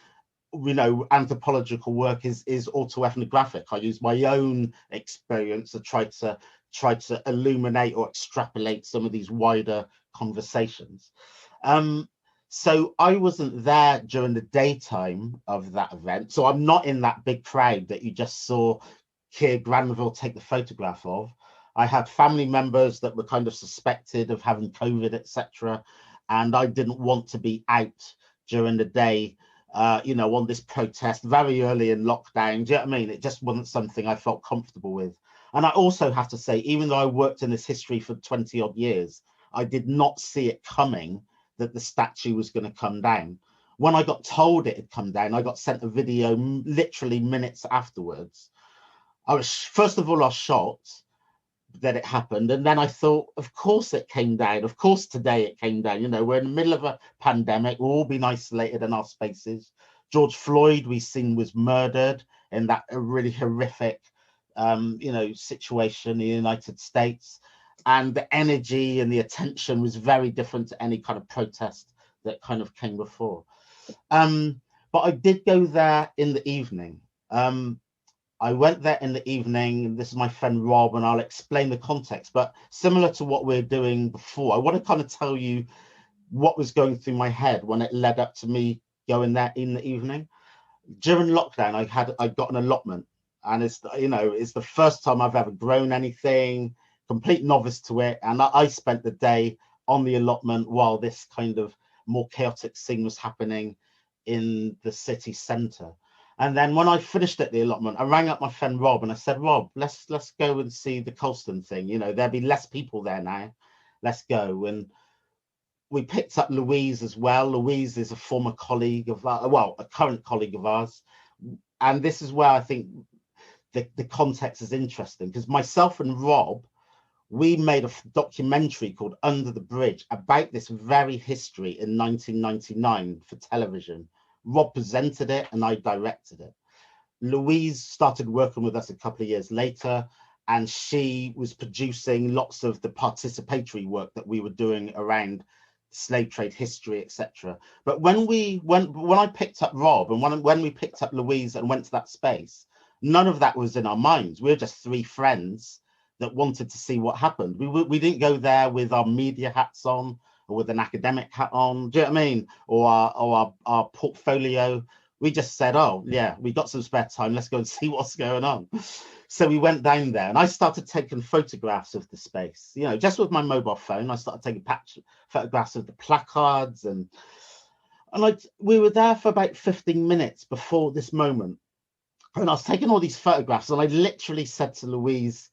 you know, anthropological work is autoethnographic. I use my own experience to try to illuminate or extrapolate some of these wider conversations. So I wasn't there during the daytime of that event, so I'm not in that big crowd that you just saw Keir Granville take the photograph of. I had family members that were kind of suspected of having COVID, etc., and I didn't want to be out during the day, you know, on this protest very early in lockdown. Do you know what I mean? It just wasn't something I felt comfortable with. And I also have to say, even though I worked in this history for 20 odd years, I did not see it coming that the statue was going to come down. When I got told it had come down, I got sent a video literally minutes afterwards. I was, first of all, I was shocked that it happened, and then I thought, of course it came down. Of course today it came down. You know, we're in the middle of a pandemic. We're all been isolated in our spaces. George Floyd, we've seen, was murdered in that really horrific, you know, situation in the United States. And the energy and the attention was very different to any kind of protest that kind of came before. But I did go there in the evening. I went there in the evening, and this is my friend Rob, and I'll explain the context. But similar to what we're doing before, I want to kind of tell you what was going through my head when it led up to me going there in the evening. During lockdown, I got an allotment, and it's, you know, it's the first time I've ever grown anything, complete novice to it. And I spent the day on the allotment while this kind of more chaotic thing was happening in the city centre. And then when I finished at the allotment, I rang up my friend Rob and I said, Rob, let's go and see the Colston thing. You know, there'll be less people there now. Let's go. And we picked up Louise as well. Louise is a former colleague of, well, a current colleague of ours. And this is where I think the context is interesting, because myself and Rob, we made a documentary called Under the Bridge about this very history in 1999 for television. Rob presented it and I directed it. Louise started working with us a couple of years later, and she was producing lots of the participatory work that we were doing around slave trade history, etc. But when I picked up Rob and when we picked up Louise and went to that space, none of that was in our minds. We were just three friends that wanted to see what happened. We didn't go there with our media hats on or with an academic hat on, do you know what I mean? Or our portfolio. We just said, oh yeah, we got some spare time, let's go and see what's going on. So we went down there and I started taking photographs of the space, you know, just with my mobile phone. I started taking photographs of the placards, and we were there for about 15 minutes before this moment. And I was taking all these photographs, and I literally said to Louise,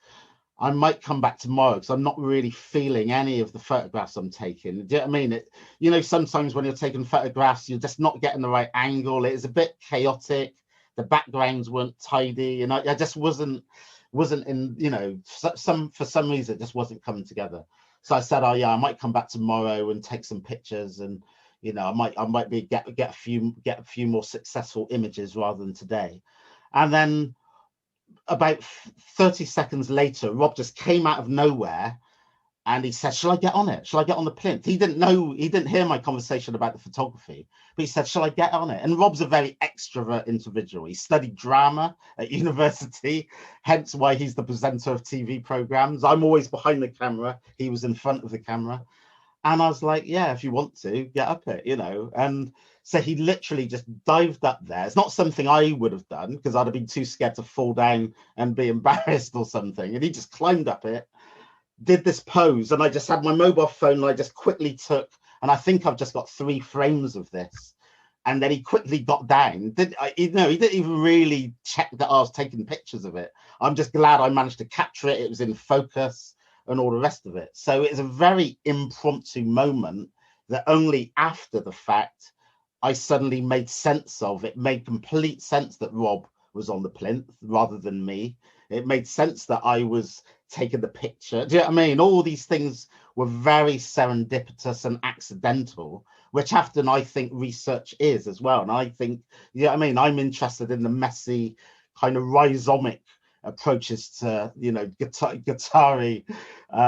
I might come back tomorrow because I'm not really feeling any of the photographs I'm taking. Do you know what I mean? You know, sometimes when you're taking photographs, you're just not getting the right angle. It was a bit chaotic. The backgrounds weren't tidy, and I just wasn't in, you know, for some reason it just wasn't coming together. So I said, oh yeah, I might come back tomorrow and take some pictures, and you know, I might be get a few more successful images rather than today. And then about 30 seconds later, Rob just came out of nowhere and he said, shall I get on it? Shall I get on the plinth? He didn't hear my conversation about the photography, but he said, shall I get on it? And Rob's a very extrovert individual. He studied drama at university, hence why he's the presenter of TV programs. I'm always behind the camera. He was in front of the camera. And I was like, yeah, if you want to, get up it, you know. And so he literally just dived up there. It's not something I would have done because I'd have been too scared to fall down and be embarrassed or something. And he just climbed up it, did this pose, and I just had my mobile phone and I just quickly took, and I think I've just got 3 frames of this. And then he quickly got down. He didn't even really check that I was taking pictures of it. I'm just glad I managed to capture it. It was in focus and all the rest of it. So it's a very impromptu moment that only after the fact I suddenly made sense of. It made complete sense that Rob was on the plinth rather than me. It made sense that I was taking the picture. Do you know what I mean? All these things were very serendipitous and accidental, which often I think research is as well. And I think, you know what I mean? I'm interested in the messy kind of rhizomic approaches to, you know, guitar-y,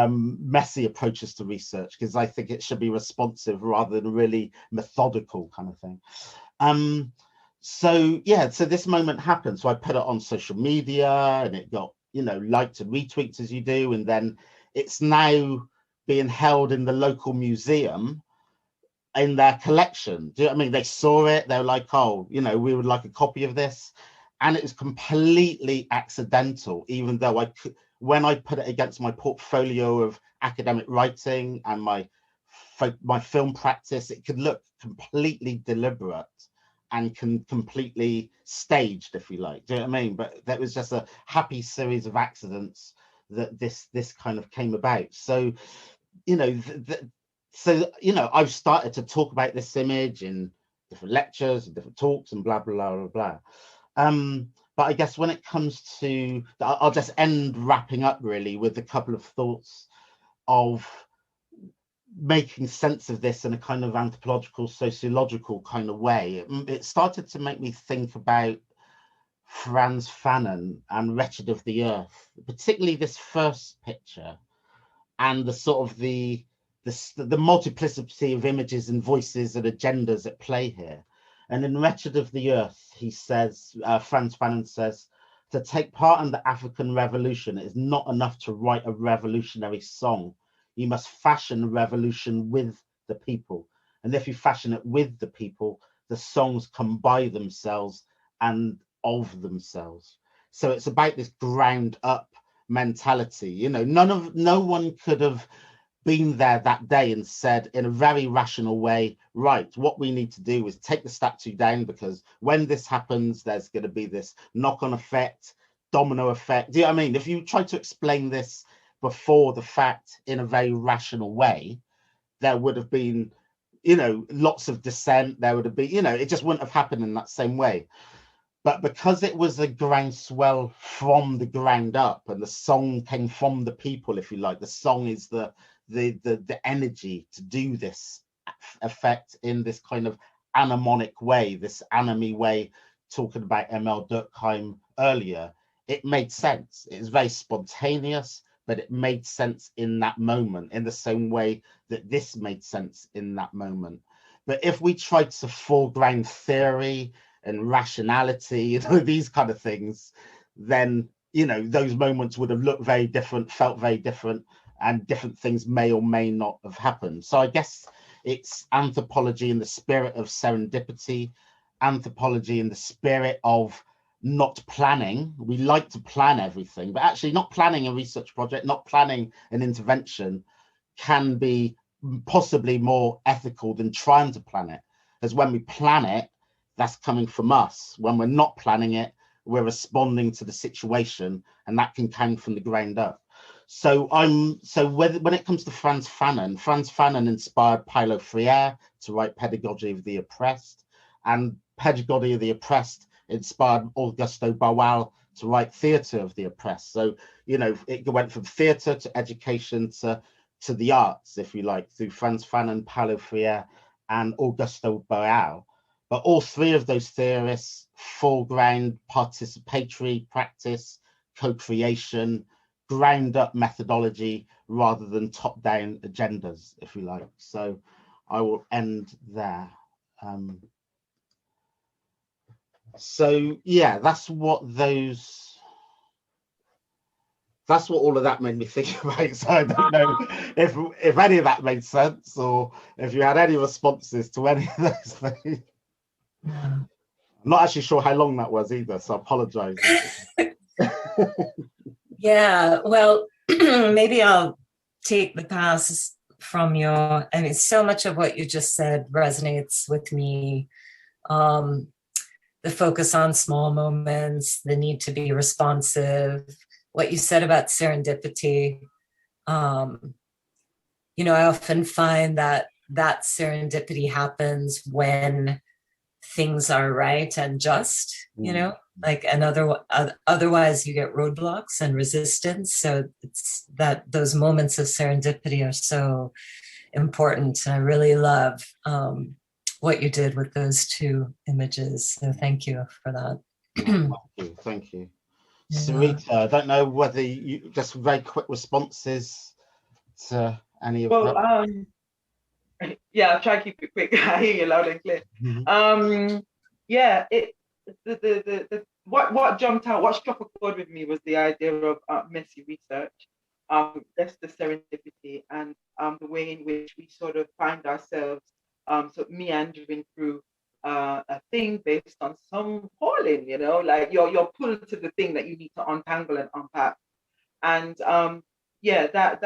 messy approaches to research, because I think it should be responsive rather than really methodical kind of thing. So yeah, so this moment happened. So I put it on social media and it got, you know, liked and retweets as you do. And then it's now being held in the local museum in their collection. Do you know what I mean? They saw it, they were like, oh, you know, we would like a copy of this. And it was completely accidental, even though I could, when I put it against my portfolio of academic writing and my film practice, it could look completely deliberate and completely staged, if you like. Do you know what I mean? But that was just a happy series of accidents that this kind of came about. So, you know, so, you know, I've started to talk about this image in different lectures and different talks and blah, blah, blah, blah. But I guess when it comes to, I'll just end wrapping up really with a couple of thoughts of making sense of this in a kind of anthropological, sociological kind of way. It started to make me think about Frantz Fanon and Wretched of the Earth, particularly this first picture and the sort of the multiplicity of images and voices and agendas at play here. And in Wretched of the Earth, he says, Frantz Fanon says, to take part in the African Revolution is not enough to write a revolutionary song. You must fashion a revolution with the people. And if you fashion it with the people, the songs come by themselves and of themselves. So it's about this ground up mentality. You know, no one could have been there that day and said in a very rational way, right, what we need to do is take the statue down, because when this happens, there's going to be this knock-on effect, domino effect. Do you know what I mean? If you try to explain this before the fact in a very rational way, there would have been, you know, lots of dissent. There would have been, you know, it just wouldn't have happened in that same way. But because it was a groundswell from the ground up and the song came from the people, if you like, the song is the energy to do this effect in this kind of anemonic way, this anime way, talking about M.L. Durkheim earlier, it made sense. It was very spontaneous, but it made sense in that moment, in the same way that this made sense in that moment. But if we tried to foreground theory and rationality, you know, these kind of things, then, you know, those moments would have looked very different, felt very different, and different things may or may not have happened. So I guess it's anthropology in the spirit of serendipity, anthropology in the spirit of not planning. We like to plan everything, but actually not planning a research project, not planning an intervention can be possibly more ethical than trying to plan it. Because when we plan it, that's coming from us. When we're not planning it, we're responding to the situation, and that can come from the ground up. So when it comes to Frantz Fanon inspired Paulo Freire to write Pedagogy of the Oppressed, and Pedagogy of the Oppressed inspired Augusto Boal to write Theatre of the Oppressed. So, you know, it went from theatre to education to the arts, if you like, through Frantz Fanon, Paulo Freire, and Augusto Boal. But all three of those theorists foreground participatory practice, co-creation, ground up methodology rather than top down agendas, if you like. So I will end there. So yeah, that's what all of that made me think about. So I don't know if any of that made sense, or if you had any responses to any of those things. I'm not actually sure how long that was either, so I apologize. Yeah, well, maybe I'll take the pass from your, I mean, so much of what you just said resonates with me the focus on small moments, the need to be responsive, what you said about serendipity. You know, I often find that serendipity happens when things are right and just, you know, like, and otherwise you get roadblocks and resistance. So it's that those moments of serendipity are so important. And I really love what you did with those two images. So thank you for that. Thank you. Yeah. Sireita, I don't know whether you just very quick responses to any of Well, that. yeah, I'll try to keep it quick. I hear you loud and clear. Yeah, what jumped out, what struck a chord with me was the idea of messy research, that's the serendipity, and the way in which we sort of find ourselves sort of meandering through a thing based on some calling, you know, like you're pulled to the thing that you need to untangle and unpack. And yeah, that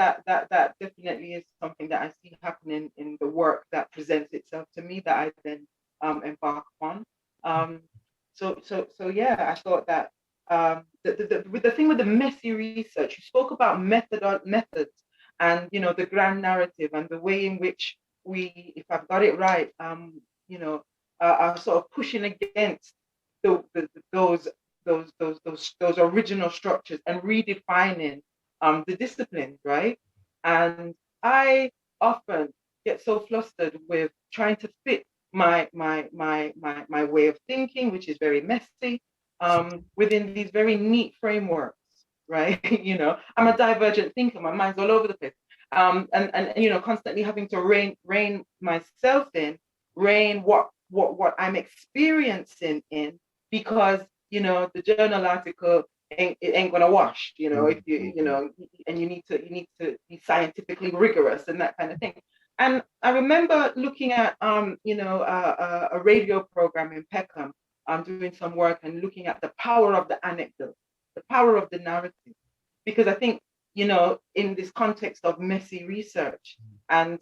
definitely is something that I see happening in the work that presents itself to me that I then embark upon. So yeah, I thought that with the thing with the messy research, you spoke about methods, and you know, the grand narrative and the way in which we, if I've got it right, you know, are sort of pushing against those original structures and redefining the disciplines, right? And I often get so flustered with trying to fit my way of thinking, which is very messy, within these very neat frameworks, right? You know, I'm a divergent thinker, my mind's all over the place. And you know, constantly having to rein myself in, rein what I'm experiencing in, because you know, the journal article ain't gonna wash, you know, if you know, and you need to be scientifically rigorous and that kind of thing. And I remember looking at you know, a radio program in Peckham, doing some work and looking at the power of the anecdote, the power of the narrative, because I think, you know, in this context of messy research and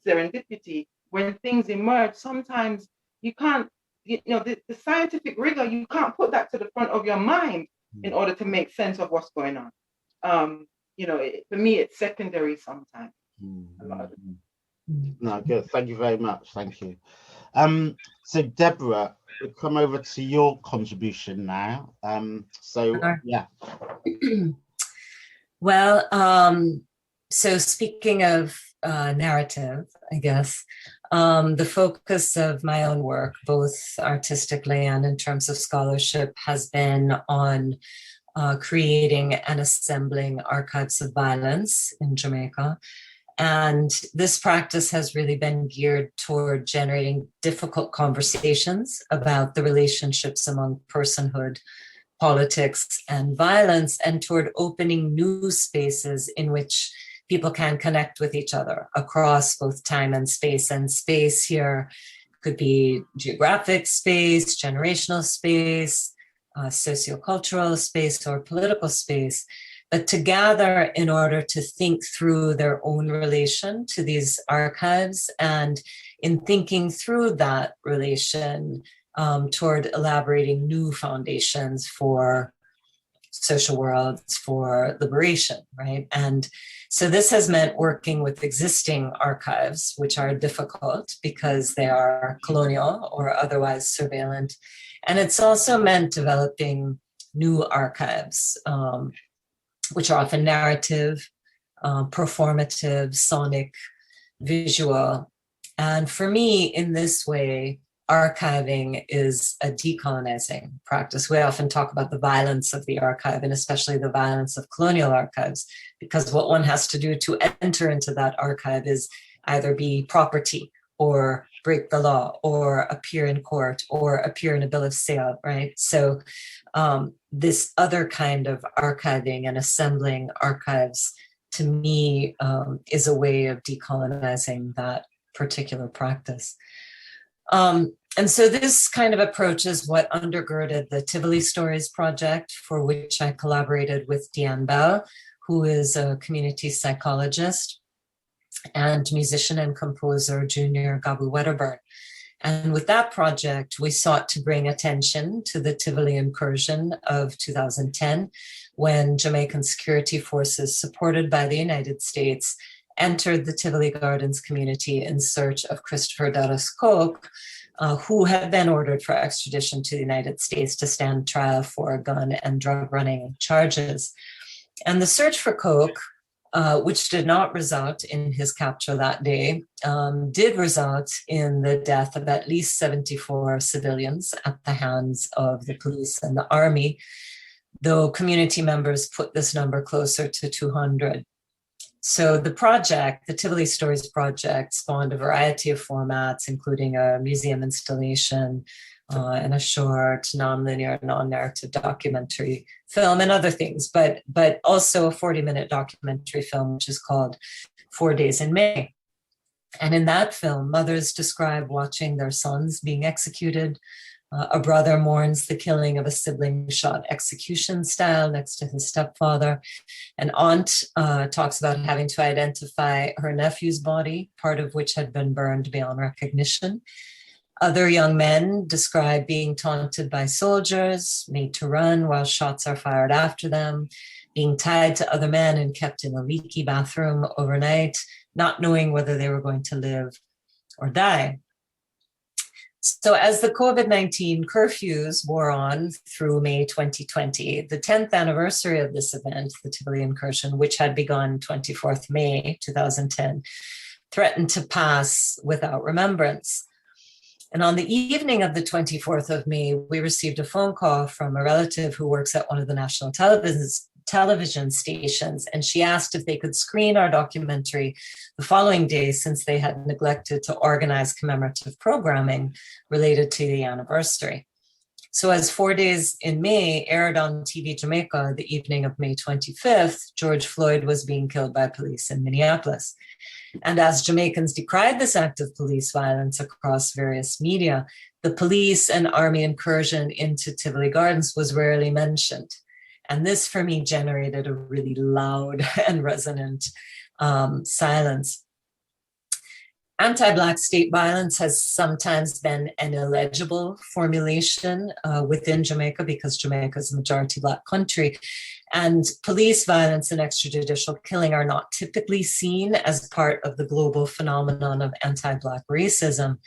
serendipity, when things emerge, sometimes you can't, you know, the scientific rigor, you can't put that to the front of your mind in order to make sense of what's going on. You know, for me, it's secondary sometimes. No, good. Thank you very much. Thank you. So Deborah, we'll come over to your contribution now. Yeah. Well, so speaking of narrative, I guess, the focus of my own work, both artistically and in terms of scholarship, has been on creating and assembling archives of violence in Jamaica. And this practice has really been geared toward generating difficult conversations about the relationships among personhood, politics, and violence, and toward opening new spaces in which people can connect with each other across both time and space. And space here could be geographic space, generational space, sociocultural space, or political space, but to gather in order to think through their own relation to these archives, and in thinking through that relation, toward elaborating new foundations for social worlds, for liberation, right? And so this has meant working with existing archives, which are difficult because they are colonial or otherwise surveillant. And it's also meant developing new archives, which are often narrative, performative, sonic, visual. And for me, in this way, archiving is a decolonizing practice. We often talk about the violence of the archive, and especially the violence of colonial archives, because what one has to do to enter into that archive is either be property or break the law or appear in court or appear in a bill of sale, right? So this other kind of archiving and assembling archives, to me, is a way of decolonizing that particular practice. And so this kind of approach is what undergirded the Tivoli Stories project, for which I collaborated with Deanne Bell, who is a community psychologist, and musician and composer Junior Gabu Wedderburn. And with that project, we sought to bring attention to the Tivoli incursion of 2010, when Jamaican security forces, supported by the United States, entered the Tivoli Gardens community in search of Christopher Dallas Coke, who had been ordered for extradition to the United States to stand trial for gun and drug running charges. And the search for Coke, which did not result in his capture that day, did result in the death of at least 74 civilians at the hands of the police and the army, though community members put this number closer to 200. So the project, the Tivoli Stories project, spawned a variety of formats, including a museum installation and a short, non-linear, non-narrative documentary film and other things, but also a 40-minute documentary film, which is called 4 Days in May. And in that film, mothers describe watching their sons being executed. A brother mourns the killing of a sibling shot execution style next to his stepfather. An aunt talks about having to identify her nephew's body, part of which had been burned beyond recognition. Other young men describe being taunted by soldiers, made to run while shots are fired after them, being tied to other men and kept in a leaky bathroom overnight, not knowing whether they were going to live or die. So as the COVID-19 curfews wore on through May 2020, the 10th anniversary of this event, the Tivoli incursion, which had begun 24th May 2010, threatened to pass without remembrance. And on the evening of the 24th of May, we received a phone call from a relative who works at one of the national television stations, and she asked if they could screen our documentary the following day, since they had neglected to organize commemorative programming related to the anniversary. So as 4 Days in May aired on TV Jamaica the evening of May 25th, George Floyd was being killed by police in Minneapolis. And as Jamaicans decried this act of police violence across various media, the police and army incursion into Tivoli Gardens was rarely mentioned. And this, for me, generated a really loud and resonant silence. Anti-Black state violence has sometimes been an illegible formulation within Jamaica, because Jamaica is a majority Black country. And police violence and extrajudicial killing are not typically seen as part of the global phenomenon of anti-Black racism.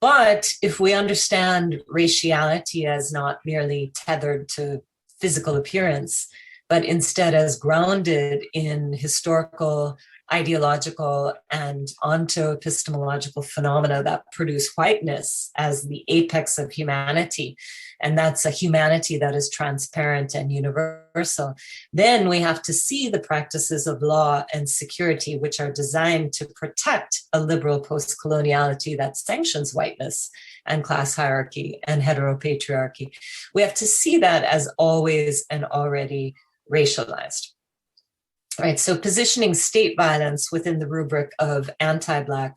But if we understand raciality as not merely tethered to physical appearance, but instead as grounded in historical, ideological, and onto-epistemological phenomena that produce whiteness as the apex of humanity, and that's a humanity that is transparent and universal, then we have to see the practices of law and security, which are designed to protect a liberal post-coloniality that sanctions whiteness and class hierarchy and heteropatriarchy. We have to see that as always and already racialized. Right, so positioning state violence within the rubric of anti-Black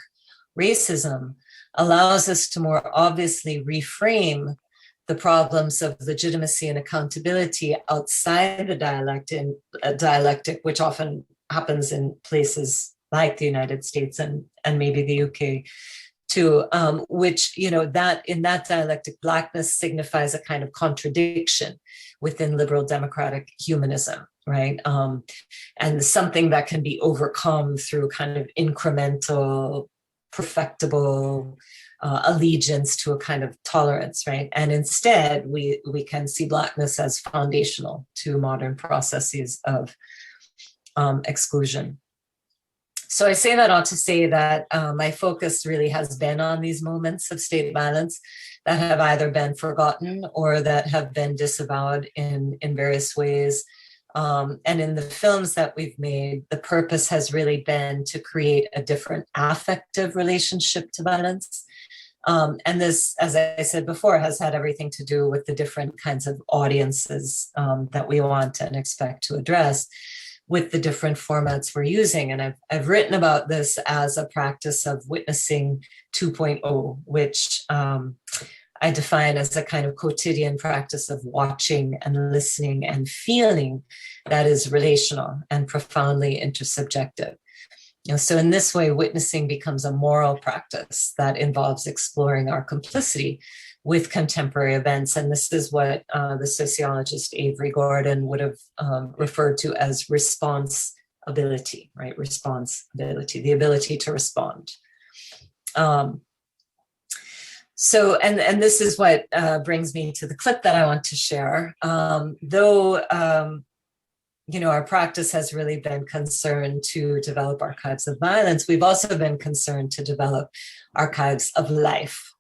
racism allows us to more obviously reframe the problems of legitimacy and accountability outside the dialectic, which often happens in places like the United States and maybe the UK too, which, that in that dialectic, Blackness signifies a kind of contradiction within liberal democratic humanism, right? And something that can be overcome through kind of incremental, perfectible allegiance to a kind of tolerance, right? And instead, we can see Blackness as foundational to modern processes of exclusion. So I say that all to say that my focus really has been on these moments of state violence that have either been forgotten or that have been disavowed in various ways. And in the films that we've made, the purpose has really been to create a different affective relationship to violence. And this, as I said before, has had everything to do with the different kinds of audiences that we want and expect to address with the different formats we're using. And I've written about this as a practice of witnessing 2.0, which I define as a kind of quotidian practice of watching and listening and feeling that is relational and profoundly intersubjective. So in this way, witnessing becomes a moral practice that involves exploring our complicity with contemporary events. And this is what the sociologist Avery Gordon would have referred to as responsibility, right? Responsibility, the ability to respond. So, and this is what brings me to the clip that I want to share. Our practice has really been concerned to develop archives of violence. We've also been concerned to develop archives of life,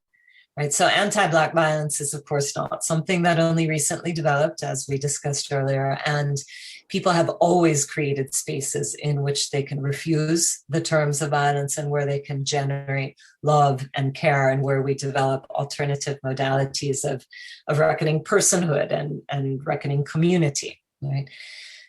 right? So anti-Black violence is, of course, not something that only recently developed, as we discussed earlier. And people have always created spaces in which they can refuse the terms of violence and where they can generate love and care, and where we develop alternative modalities of reckoning personhood and reckoning community, right?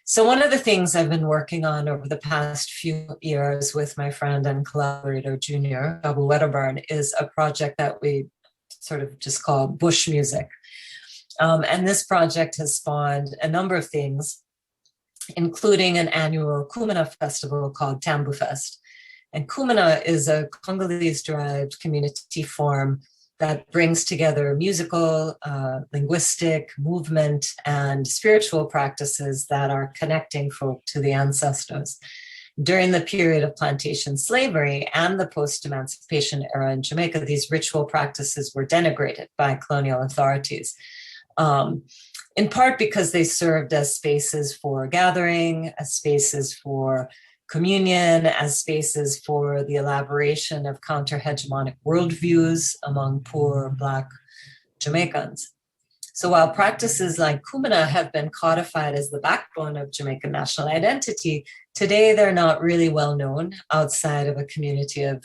So one of the things I've been working on over the past few years with my friend and collaborator, Junior Abu Wedderburn, is a project that we sort of just call Bush Music. And this project has spawned a number of things, including an annual Kumina festival called Tambu Fest. And Kumina is a Congolese-derived community form that brings together musical, linguistic, movement, and spiritual practices that are connecting folk to the ancestors. During the period of plantation slavery and the post-emancipation era in Jamaica, these ritual practices were denigrated by colonial authorities, in part because they served as spaces for gathering, as spaces for communion, as spaces for the elaboration of counter-hegemonic worldviews among poor Black Jamaicans. So while practices like Kumina have been codified as the backbone of Jamaican national identity, today they're not really well known outside of a community of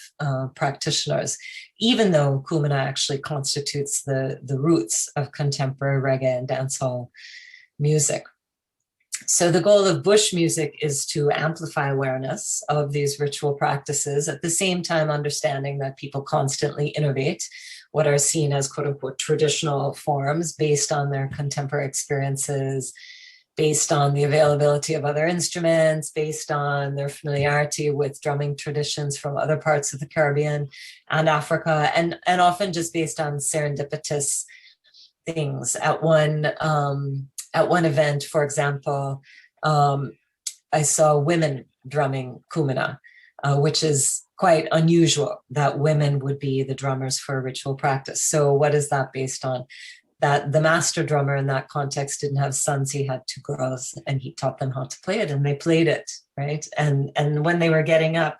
practitioners, even though Kumina actually constitutes the roots of contemporary reggae and dancehall music. So the goal of Bush Music is to amplify awareness of these ritual practices, at the same time understanding that people constantly innovate what are seen as quote unquote traditional forms based on their contemporary experiences, based on the availability of other instruments, based on their familiarity with drumming traditions from other parts of the Caribbean and Africa, and often just based on serendipitous things. At one event, for example, I saw women drumming Kumina, which is quite unusual that women would be the drummers for a ritual practice. So what is that based on? That the master drummer in that context didn't have sons, he had two girls, and he taught them how to play it, and they played it, right? And when they were getting up,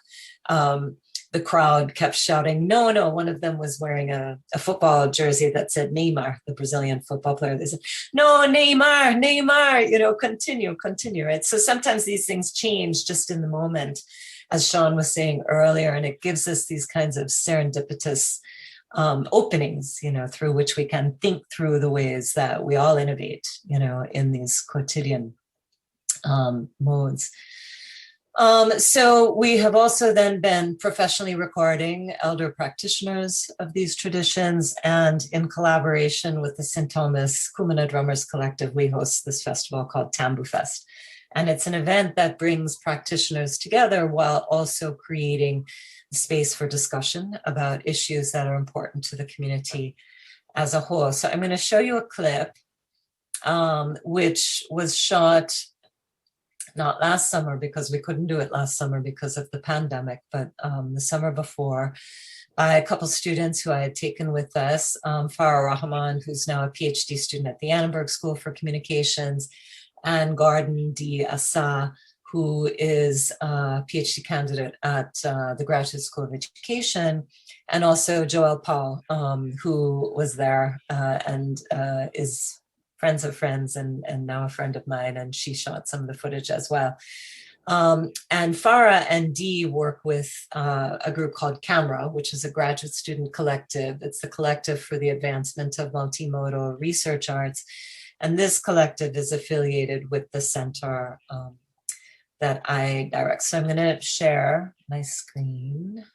the crowd kept shouting, no, one of them was wearing a football jersey that said Neymar, the Brazilian football player. They said, no, Neymar, continue, right? So sometimes these things change just in the moment, as Shawn was saying earlier, and it gives us these kinds of serendipitous openings, through which we can think through the ways that we all innovate, in these quotidian modes. So we have also then been professionally recording elder practitioners of these traditions, and in collaboration with the St. Thomas Kumina Drummers Collective, we host this festival called Tambu Fest. And it's an event that brings practitioners together while also creating space for discussion about issues that are important to the community as a whole. So I'm going to show you a clip, which was shot not last summer, because we couldn't do it last summer because of the pandemic, but the summer before, by a couple students who I had taken with us, Farah Rahman, who's now a PhD student at the Annenberg School for Communications, and Garden D. Assa, who is a PhD candidate at the Graduate School of Education, and also Joelle Paul, who was there and is friends of friends and now a friend of mine, and she shot some of the footage as well. And Farah and Dee work with a group called Camera, which is a graduate student collective. It's the collective for the advancement of multimodal research arts. And this collective is affiliated with the center that I direct. So I'm going to share my screen.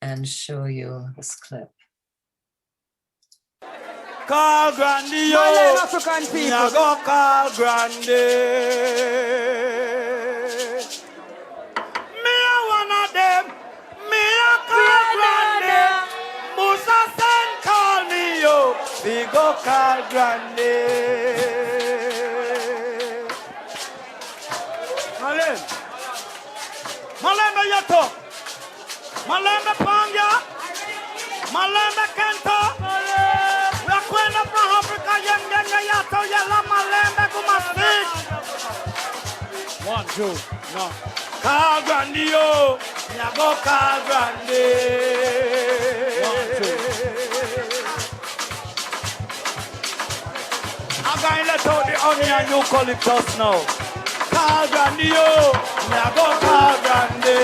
And show you this clip. Call Grandy, yo. Malay African people. Me a go call Grandy. Me a one of them. Me a call Grandy. Musa Sen call me, yo. We go call Grandy. Malay. Malay yato. Malay panga. Malay kento. Kwenda from Africa, yengenga yato yala malembe kumasik. 1, 2, no. Call Grandy, yo. Ya go call Grandy. 1, 2. I'm going to let out the onion eucalyptus now. Call Grandy, yo. Ya go call Grandy.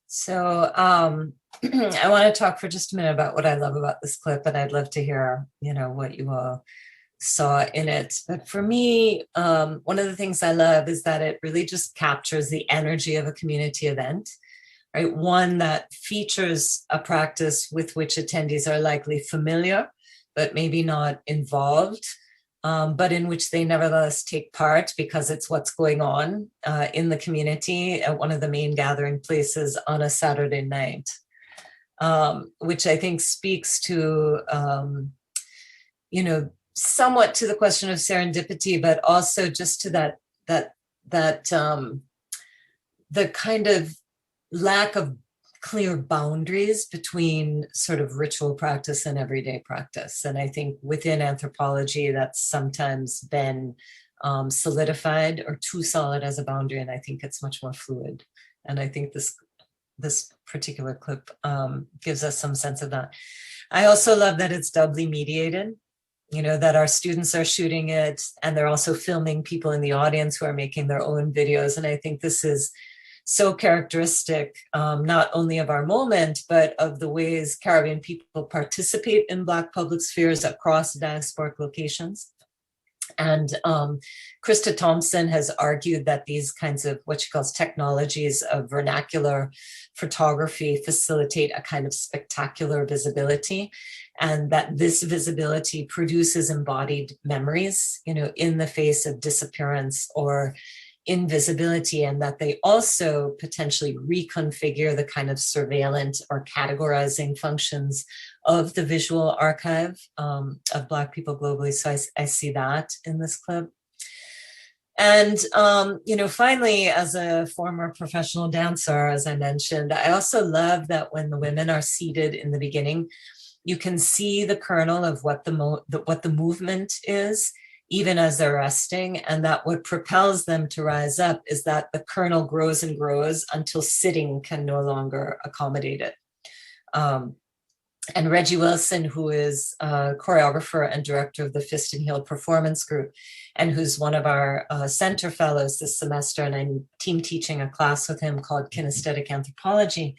So I want to talk for just a minute about what I love about this clip, and I'd love to hear, what you all saw in it. But for me, one of the things I love is that it really just captures the energy of a community event, right? One that features a practice with which attendees are likely familiar, but maybe not involved, but in which they nevertheless take part because it's what's going on in the community at one of the main gathering places on a Saturday night, which I think speaks to, somewhat to the question of serendipity, but also just to the kind of lack of clear boundaries between sort of ritual practice and everyday practice. And I think within anthropology, that's sometimes been solidified or too solid as a boundary. And I think it's much more fluid. And I think this particular clip gives us some sense of that. I also love that it's doubly mediated, that our students are shooting it and they're also filming people in the audience who are making their own videos. And I think this is so characteristic, not only of our moment, but of the ways Caribbean people participate in Black public spheres across diasporic locations. And Krista Thompson has argued that these kinds of what she calls technologies of vernacular photography facilitate a kind of spectacular visibility, and that this visibility produces embodied memories, in the face of disappearance or invisibility, and that they also potentially reconfigure the kind of surveillance or categorizing functions of the visual archive of Black people globally. So I see that in this clip. And, finally, as a former professional dancer, as I mentioned, I also love that when the women are seated in the beginning, you can see the kernel of what the movement is, even as they're resting, and that what propels them to rise up is that the kernel grows and grows until sitting can no longer accommodate it. And Reggie Wilson, who is a choreographer and director of the Fist and Heel Performance Group, and who's one of our center fellows this semester, and I'm team teaching a class with him called Kinesthetic Anthropology.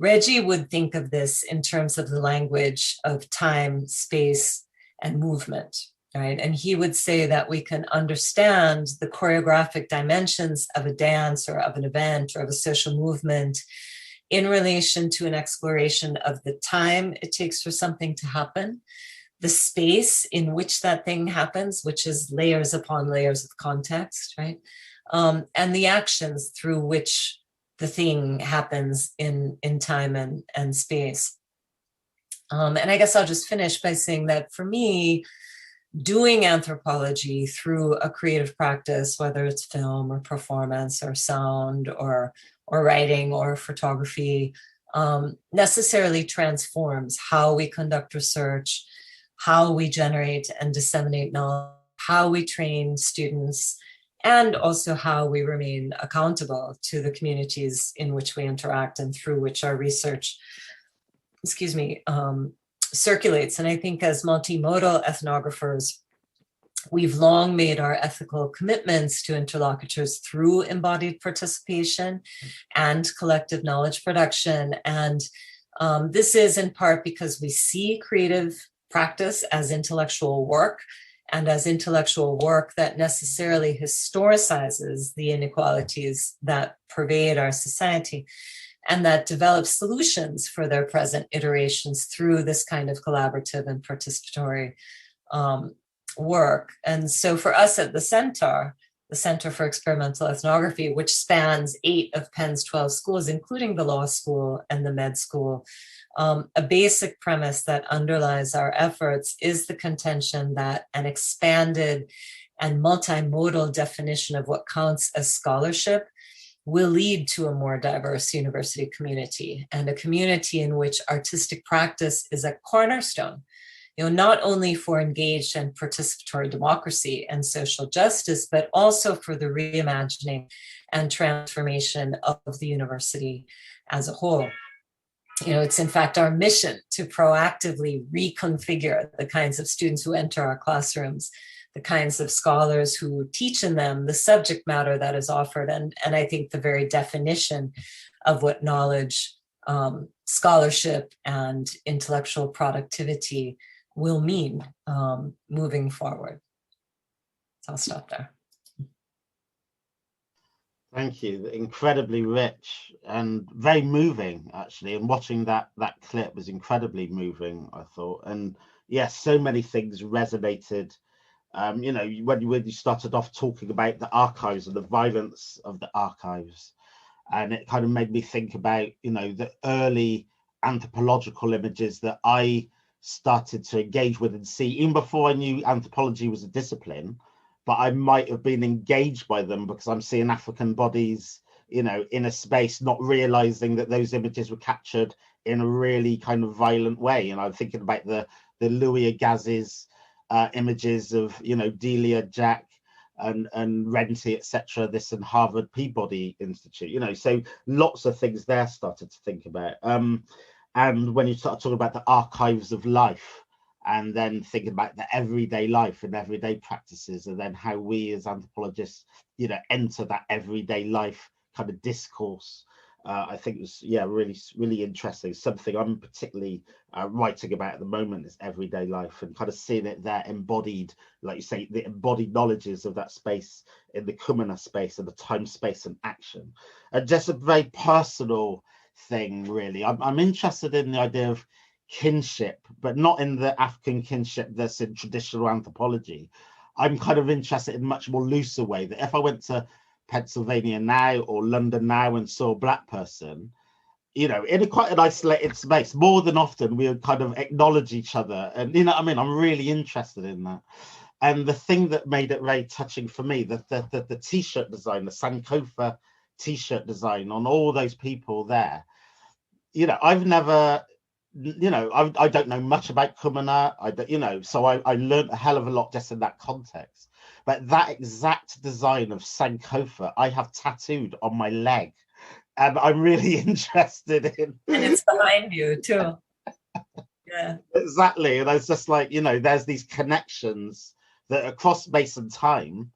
Reggie would think of this in terms of the language of time, space, and movement. Right? And he would say that we can understand the choreographic dimensions of a dance or of an event or of a social movement in relation to an exploration of the time it takes for something to happen, the space in which that thing happens, which is layers upon layers of context, right? And the actions through which the thing happens in time and space. And I guess I'll just finish by saying that for me, doing anthropology through a creative practice, whether it's film or performance or sound or writing or photography, necessarily transforms how we conduct research, how we generate and disseminate knowledge, how we train students, and also how we remain accountable to the communities in which we interact and through which our research, circulates. And I think as multimodal ethnographers, We've long made our ethical commitments to interlocutors through embodied participation and collective knowledge production. And this is in part because we see creative practice as intellectual work, and as intellectual work that necessarily historicizes the inequalities that pervade our society, and that develops solutions for their present iterations through this kind of collaborative and participatory work. And so for us at the Center for Experimental Ethnography, which spans 8 of Penn's 12 schools, including the law school and the med school, a basic premise that underlies our efforts is the contention that an expanded and multimodal definition of what counts as scholarship will lead to a more diverse university community, and a community in which artistic practice is a cornerstone, not only for engaged and participatory democracy and social justice, but also for the reimagining and transformation of the university as a whole. It's in fact our mission to proactively reconfigure the kinds of students who enter our classrooms, the kinds of scholars who teach in them, the subject matter that is offered, and I think the very definition of what knowledge, scholarship, and intellectual productivity will mean moving forward. So I'll stop there. Thank you. Incredibly rich and very moving, actually. And watching that clip was incredibly moving, I thought. And yes, so many things resonated. When you started off talking about the archives and the violence of the archives, and it kind of made me think about, the early anthropological images that I started to engage with and see, even before I knew anthropology was a discipline, but I might have been engaged by them because I'm seeing African bodies, in a space, not realizing that those images were captured in a really kind of violent way. And I'm thinking about the Louis Agassiz images of, Delia, Jack, and Renty, etc. This and Harvard Peabody Institute, so lots of things there started to think about. And when you start talking about the archives of life, and then thinking about the everyday life and everyday practices, and then how we as anthropologists, enter that everyday life kind of discourse, I think it was, really, really interesting. Something I'm particularly writing about at the moment is everyday life, and kind of seeing it there embodied, like you say, the embodied knowledges of that space in the Kumina space and the time, space, and action. And just a very personal thing, really. I'm interested in the idea of kinship, but not in the African kinship that's in traditional anthropology. I'm kind of interested in a much more looser way, that if I went to Pennsylvania now or London now and saw a Black person, in quite an isolated space, more than often we would kind of acknowledge each other. And I'm really interested in that. And the thing that made it very touching for me, the t-shirt design, the Sankofa t-shirt design on all those people there, I've never, I don't know much about Kumina, so I learned a hell of a lot just in that context. But that exact design of Sankofa, I have tattooed on my leg, and I'm really interested in. And it's behind you too. Yeah. Exactly, and I was just like, there's these connections that across space and time,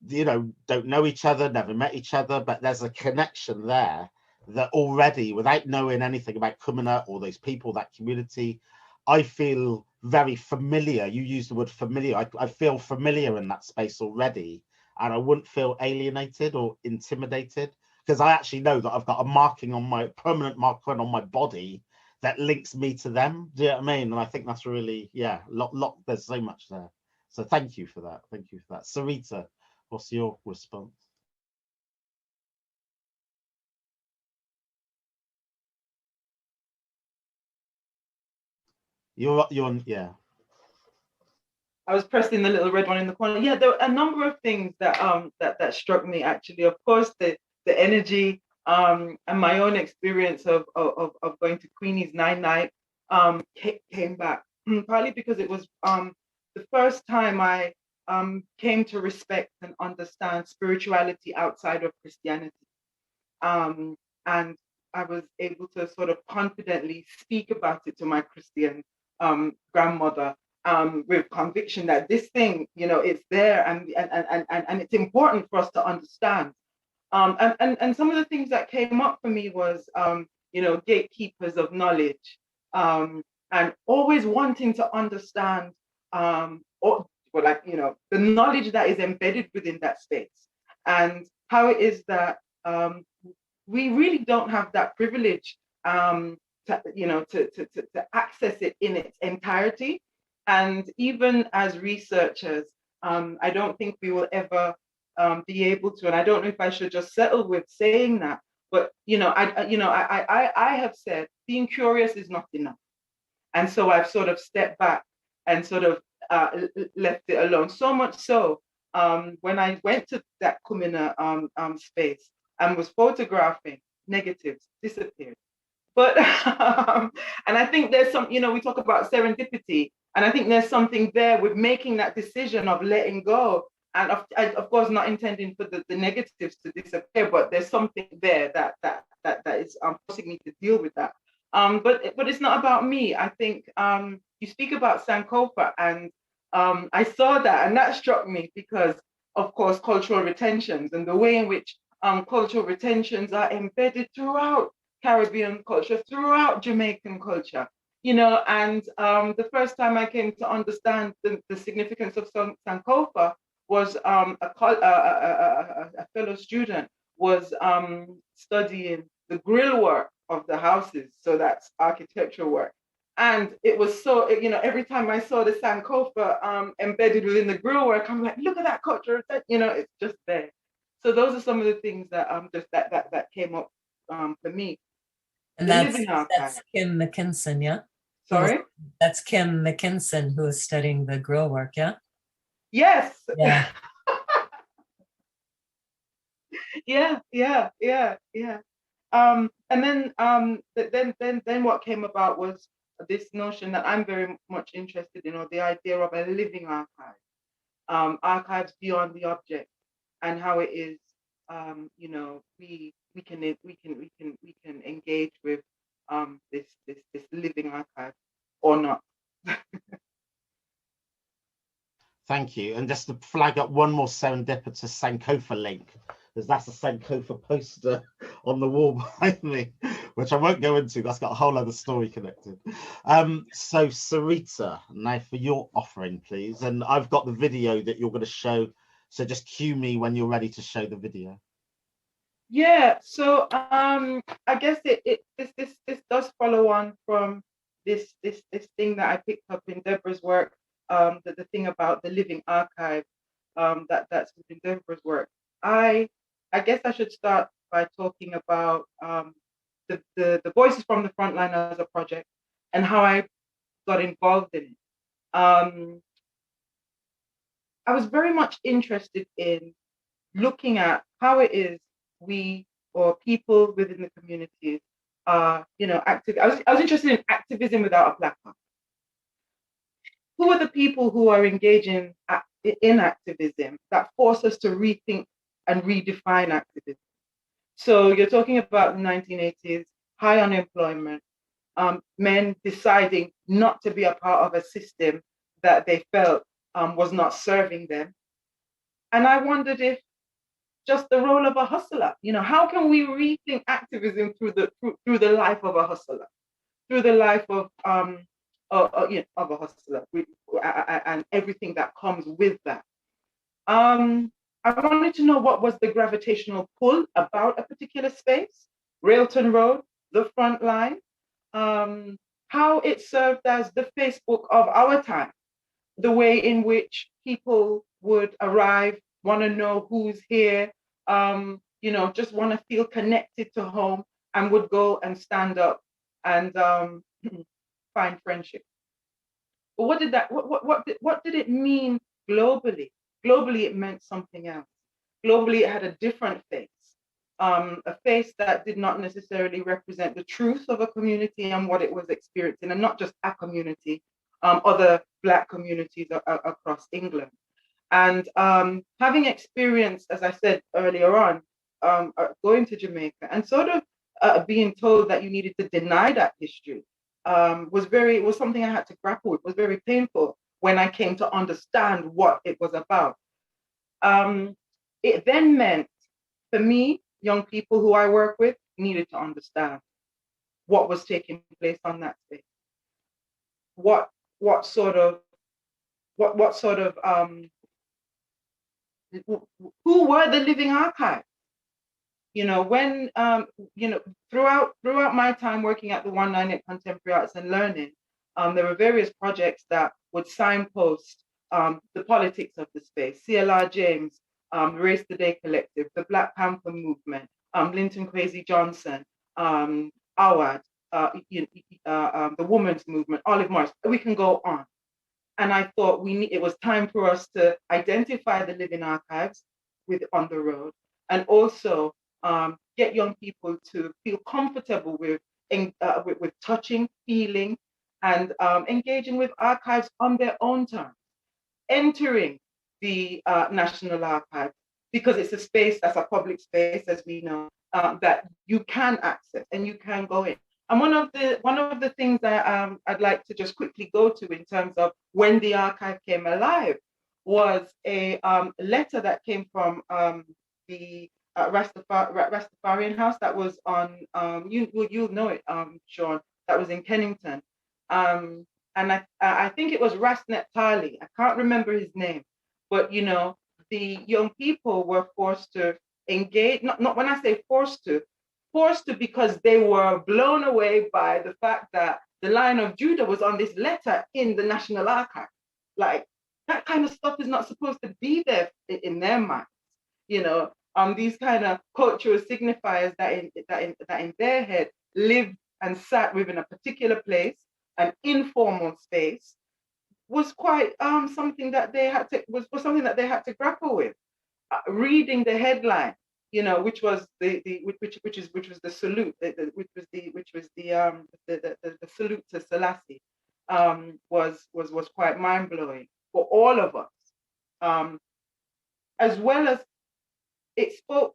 don't know each other, never met each other, but there's a connection there that already, without knowing anything about Kumina or those people, that community, I feel very familiar. You use the word familiar. I feel familiar in that space already, and I wouldn't feel alienated or intimidated, because I actually know that I've got a permanent marker on my body that links me to them. Do you know what I mean? And I think that's really, there's so much there. So thank you for that. Thank you for that. Sireita, what's your response? You're on, yeah. I was pressing the little red one in the corner. Yeah, there were a number of things that that struck me, actually. Of course, the energy and my own experience of going to Queenie's 9 came back, partly because it was the first time I came to respect and understand spirituality outside of Christianity. And I was able to sort of confidently speak about it to my Christian grandmother, with conviction that this thing, it's there, and it's important for us to understand. And some of the things that came up for me was, gatekeepers of knowledge, and always wanting to understand, the knowledge that is embedded within that space, and how it is that we really don't have that privilege to access it in its entirety. And even as researchers, I don't think we will ever be able to. And I don't know if I should just settle with saying that, but I have said being curious is not enough, and so I've sort of stepped back and sort of left it alone. So much so, when I went to that Kumina space and was photographing, negatives disappeared. But and I think there's some, we talk about serendipity, and I think there's something there with making that decision of letting go, and of course not intending for the negatives to disappear, but there's something there that is forcing me to deal with that. But it's not about me. I think you speak about Sankofa, and I saw that, and that struck me because, of course, cultural retentions and the way in which cultural retentions are embedded throughout Caribbean culture, throughout Jamaican culture, and the first time I came to understand the significance of Sankofa was a fellow student was studying the grill work of the houses, so that's architectural work. And it was so, every time I saw the Sankofa embedded within the grill work, I'm like, look at that culture, it's just there. So those are some of the things that just that came up for me. And that's Kim McKinson, yeah? Sorry? That's Kim McKinson, who is studying the grill work, yeah? Yes. Yeah. yeah. And then what came about was this notion that I'm very much interested in, or the idea of a living archive, archives beyond the object, and how it is, we can engage with this living archive or not. Thank you. And just to flag up one more serendipitous Sankofa link, because that's a Sankofa poster on the wall behind me, which I won't go into. That's got a whole other story connected. So Sireita, now for your offering, please. And I've got the video that you're going to show. So just cue me when you're ready to show the video. Yeah, so I guess this does follow on from this thing that I picked up in Deborah's work, the thing about the living archive, that's within Deborah's work. I guess I should start by talking about the Voices from the Frontline as a project and how I got involved in it. I was very much interested in looking at how it is we, or people within the communities, are, active. I was interested in activism without a placard. Who are the people who are engaging in activism that force us to rethink and redefine activism? So you're talking about the 1980s, high unemployment, men deciding not to be a part of a system that they felt was not serving them. And I wondered if just the role of a hustler, how can we rethink activism through the life of a hustler, through the life of a hustler, and everything that comes with that. I wanted to know what was the gravitational pull about a particular space, Railton Road, the front line, how it served as the Facebook of our time, the way in which people would arrive, want to know who's here, just want to feel connected to home, and would go and stand up and find friendship. But what did it mean globally? Globally, it meant something else. Globally, it had a different face, a face that did not necessarily represent the truth of a community and what it was experiencing, and not just a community, other Black communities across England. And having experienced, as I said earlier on, going to Jamaica and sort of being told that you needed to deny that history was something I had to grapple with. It was very painful. when I came to understand what it was about. It then meant, for me, young people who I work with needed to understand what was taking place on that space. What sort of who were the living archives? You know, when you know, throughout my time working at the 198 Contemporary Arts and Learning, there were various projects that would signpost the politics of the space. CLR James, Race the Day Collective, the Black Panther Movement, Linton Kwesi Johnson, Awad, the Women's Movement, Olive Morris. We can go on. And I thought it was time for us to identify the living archives on the road, and also get young people to feel comfortable with touching, feeling, and engaging with archives on their own terms, entering the National Archives, because it's a space that's a public space, as we know, that you can access and you can go in. And one of the things that I'd like to just quickly go to in terms of when the archive came alive was a letter that came from the Rastafarian House that was on, you'll know it, Shawn, that was in Kennington. And I think it was Rasnet Tali. I can't remember his name, but you know, the young people were forced to engage, not when I say forced to because they were blown away by the fact that the Lion of Judah was on this letter in the National Archive. Like, that kind of stuff is not supposed to be there in their minds, you know. These kind of cultural signifiers that in their head lived and sat within a particular place, an informal space, was quite something that they had to grapple with. Reading the headline, you know, which was the salute, which was the salute to Selassie, was quite mind blowing for all of us, as well as it spoke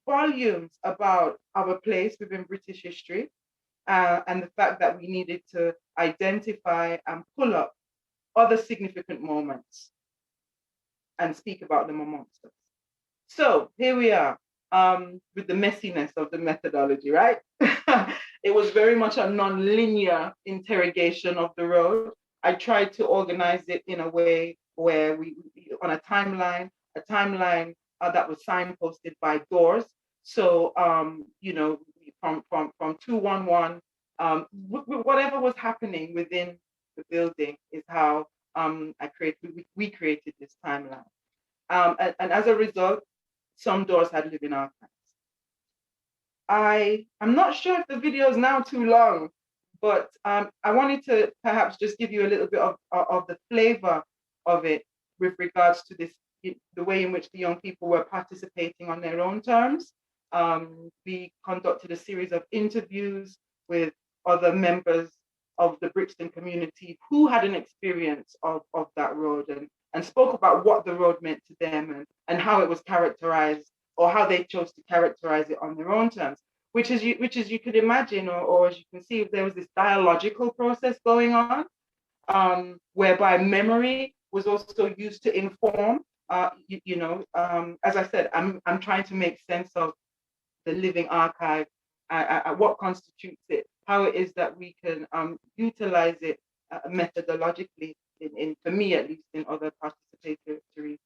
volumes about our place within British history, and the fact that we needed to identify and pull up other significant moments and speak about them amongst us. So here we are, with the messiness of the methodology, right? It was very much a non-linear interrogation of the road. I tried to organize it in a way where we on a timeline that was signposted by doors. So, you know, from 211, whatever was happening within the building is how we created this timeline. And as a result, some doors had living archives. I'm not sure if the video is now too long, but I wanted to perhaps just give you a little bit of the flavor of it with regards to this, the way in which the young people were participating on their own terms. We conducted a series of interviews with other members of the Brixton community who had an experience of that road, and spoke about what the road meant to them, and how it was characterized, or how they chose to characterize it on their own terms, which is you could imagine, or as you can see, there was this dialogical process going on, whereby memory was also used to inform. As I said, I'm trying to make sense of the living archive, what constitutes it, how it is that we can utilize it methodologically, for me at least, in other participatory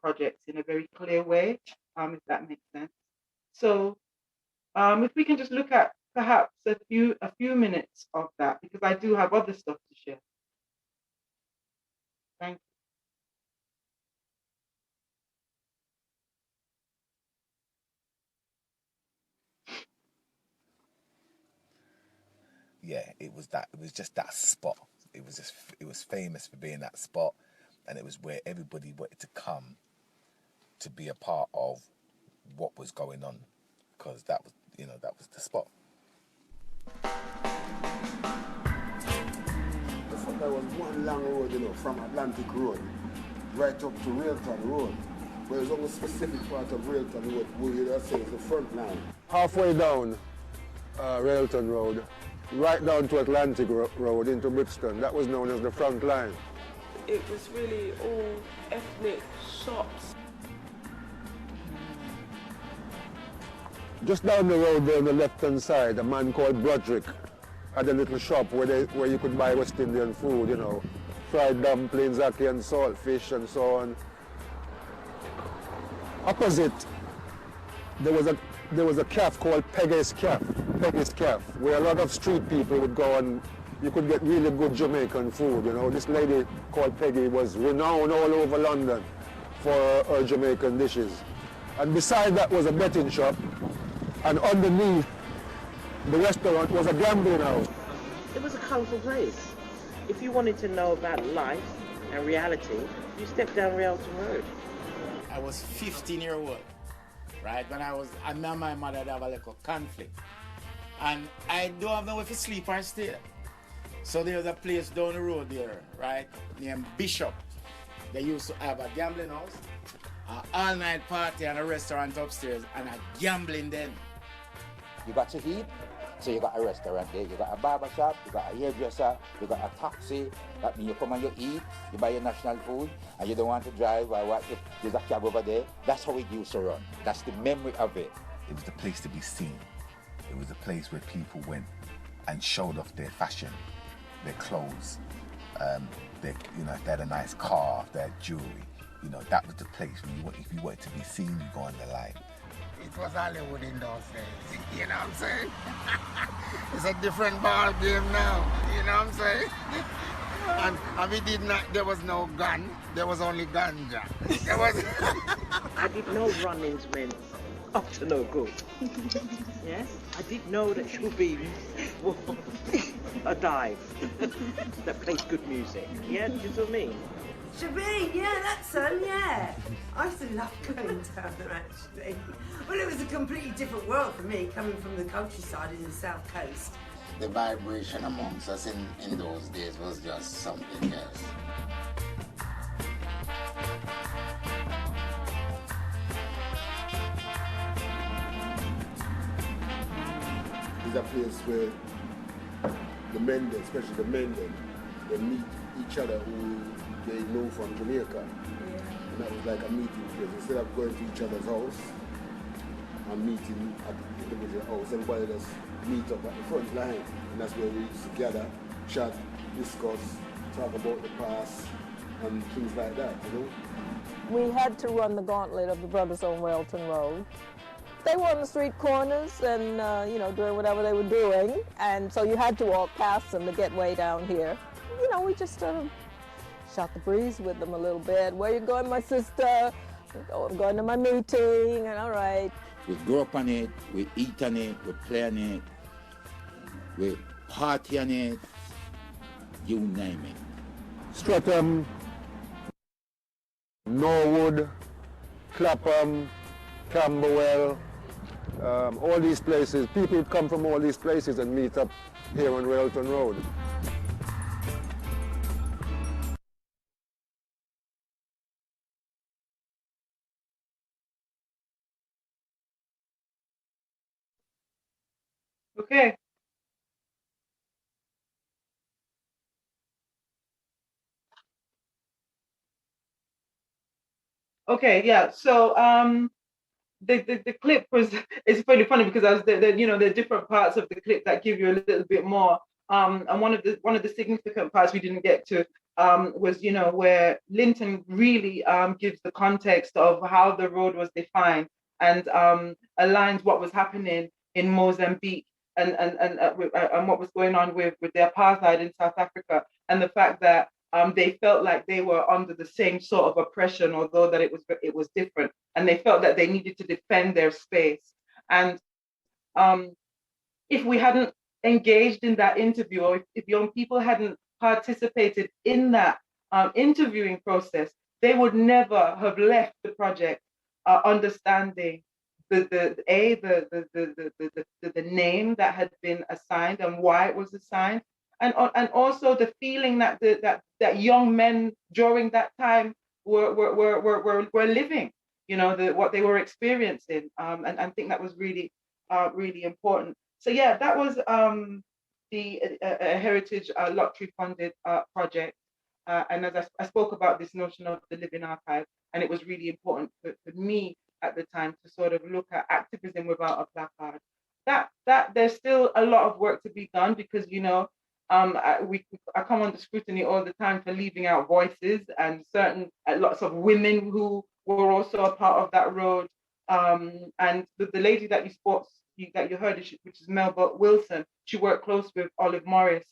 projects in a very clear way, if that makes sense. So if we can just look at perhaps a few minutes of that, because I do have other stuff to share. Thank you. Yeah, it was just that spot. It was famous for being that spot, and it was where everybody wanted to come to be a part of what was going on, because that was the spot. There was one long road, from Atlantic Road right up to Railton Road. But there's only a specific part of Railton Road where you say is the front line. Halfway down Railton Road, right down to Atlantic Road into Brixton, that was known as the front line. it was really all ethnic shops. Just down the road there on the left-hand side, a man called Broderick had a little shop where you could buy West Indian food, you know, fried dumplings, ackee and saltfish and so on. Opposite, there was a cafe called Peggy's Cafe, where a lot of street people would go and you could get really good Jamaican food, you know. This lady called Peggy was renowned all over London for her Jamaican dishes. And beside that was a betting shop, and underneath the restaurant was a gambling house. It was a colourful place. If you wanted to know about life and reality, you stepped down Rialton Road. I was 15-year-old, right? When I met my mother, had a little conflict. And I don't have nowhere to sleep or stay. So there was a place down the road there, right, named Bishop. They used to have a gambling house, an all-night party and a restaurant upstairs, and a gambling den. You got to eat, so you got a restaurant there, you got a barber shop, you got a hairdresser, you got a taxi. That means you come and you eat, you buy your national food, and you don't want to drive or what, there's a cab over there. That's how it used to run. That's the memory of it. It was the place to be seen. It was a place where people went and showed off their fashion, their clothes, if they had a nice car, if they had jewelry. You know, that was the place. If you wanted to be seen, you go on the line. It was Hollywood in those days, you know what I'm saying? It's a different ball game now, you know what I'm saying? And we did not, there was no gun, there was only ganja. There was I didn't know run-ins meant up to no good. Yes? I didn't know that Shubin was a dive that plays good music. Yeah, do you know what I mean? Shabeen, yeah, that's son, yeah. I used to love going down there actually. Well, it was a completely different world for me, coming from the countryside in the south coast. the vibration amongst us in those days was just something else. It's a place where the men, especially the men, they meet each other who they know from Jamaica. Yeah. And that was like a meeting place. Instead of going to each other's house and meeting at the individual house, everybody just meet up at the front line. And that's where we used to gather, chat, discuss, talk about the past and things like that, you know. We had to run the gauntlet of the brothers on Railton Road. They were on the street corners and, doing whatever they were doing. And so you had to walk past them to get way down here. You know, we just sort of shot the breeze with them a little bit. Where you going, my sister? Oh, I'm going to my meeting, and all right. We grow up on it, we eat on it, we play on it, we party on it, you name it. Streatham, Norwood, Clapham, Camberwell, all these places. People come from all these places and meet up here on Railton Road. Okay. Okay, yeah. So the clip was, it's really funny because I was there are different parts of the clip that give you a little bit more. And one of the significant parts we didn't get to was where Linton really gives the context of how the road was defined and aligns what was happening in Mozambique and what was going on with the apartheid in South Africa, and the fact that they felt like they were under the same sort of oppression, although that it was different, and they felt that they needed to defend their space. And if we hadn't engaged in that interview, or if young people hadn't participated in that interviewing process, they would never have left the project understanding the name that had been assigned and why it was assigned, and also the feeling that that young men during that time were living, what they were experiencing, and I think that was really really important. So yeah, that was the Heritage Lottery funded project. And as I spoke about this notion of the living archive, and it was really important for me at the time to sort of look at activism without a placard. That there's still a lot of work to be done, because I come under scrutiny all the time for leaving out voices, and lots of women who were also a part of that road. And the lady that you heard, which is Melba Wilson, she worked close with Olive Morris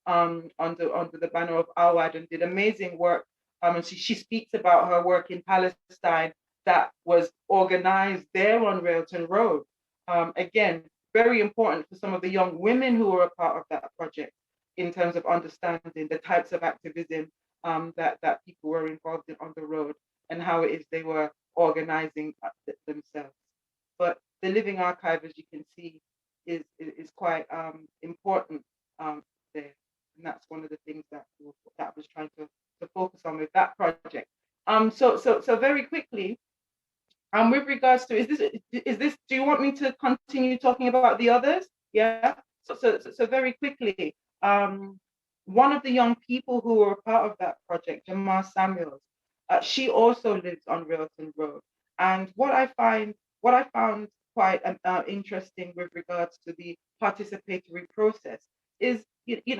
under the banner of Awad, and did amazing work. And she speaks about her work in Palestine that was organized there on Railton Road. Again, very important for some of the young women who were a part of that project in terms of understanding the types of activism that people were involved in on the road, and how it is they were organizing themselves. But the living archive, as you can see, is quite important there. And that's one of the things that I was trying to focus on with that project. So very quickly, with regards to, is this, do you want me to continue talking about the others? Yeah. So very quickly, one of the young people who were a part of that project, Jamal Samuels, she also lives on Railton Road. And what I found quite interesting with regards to the participatory process is, that the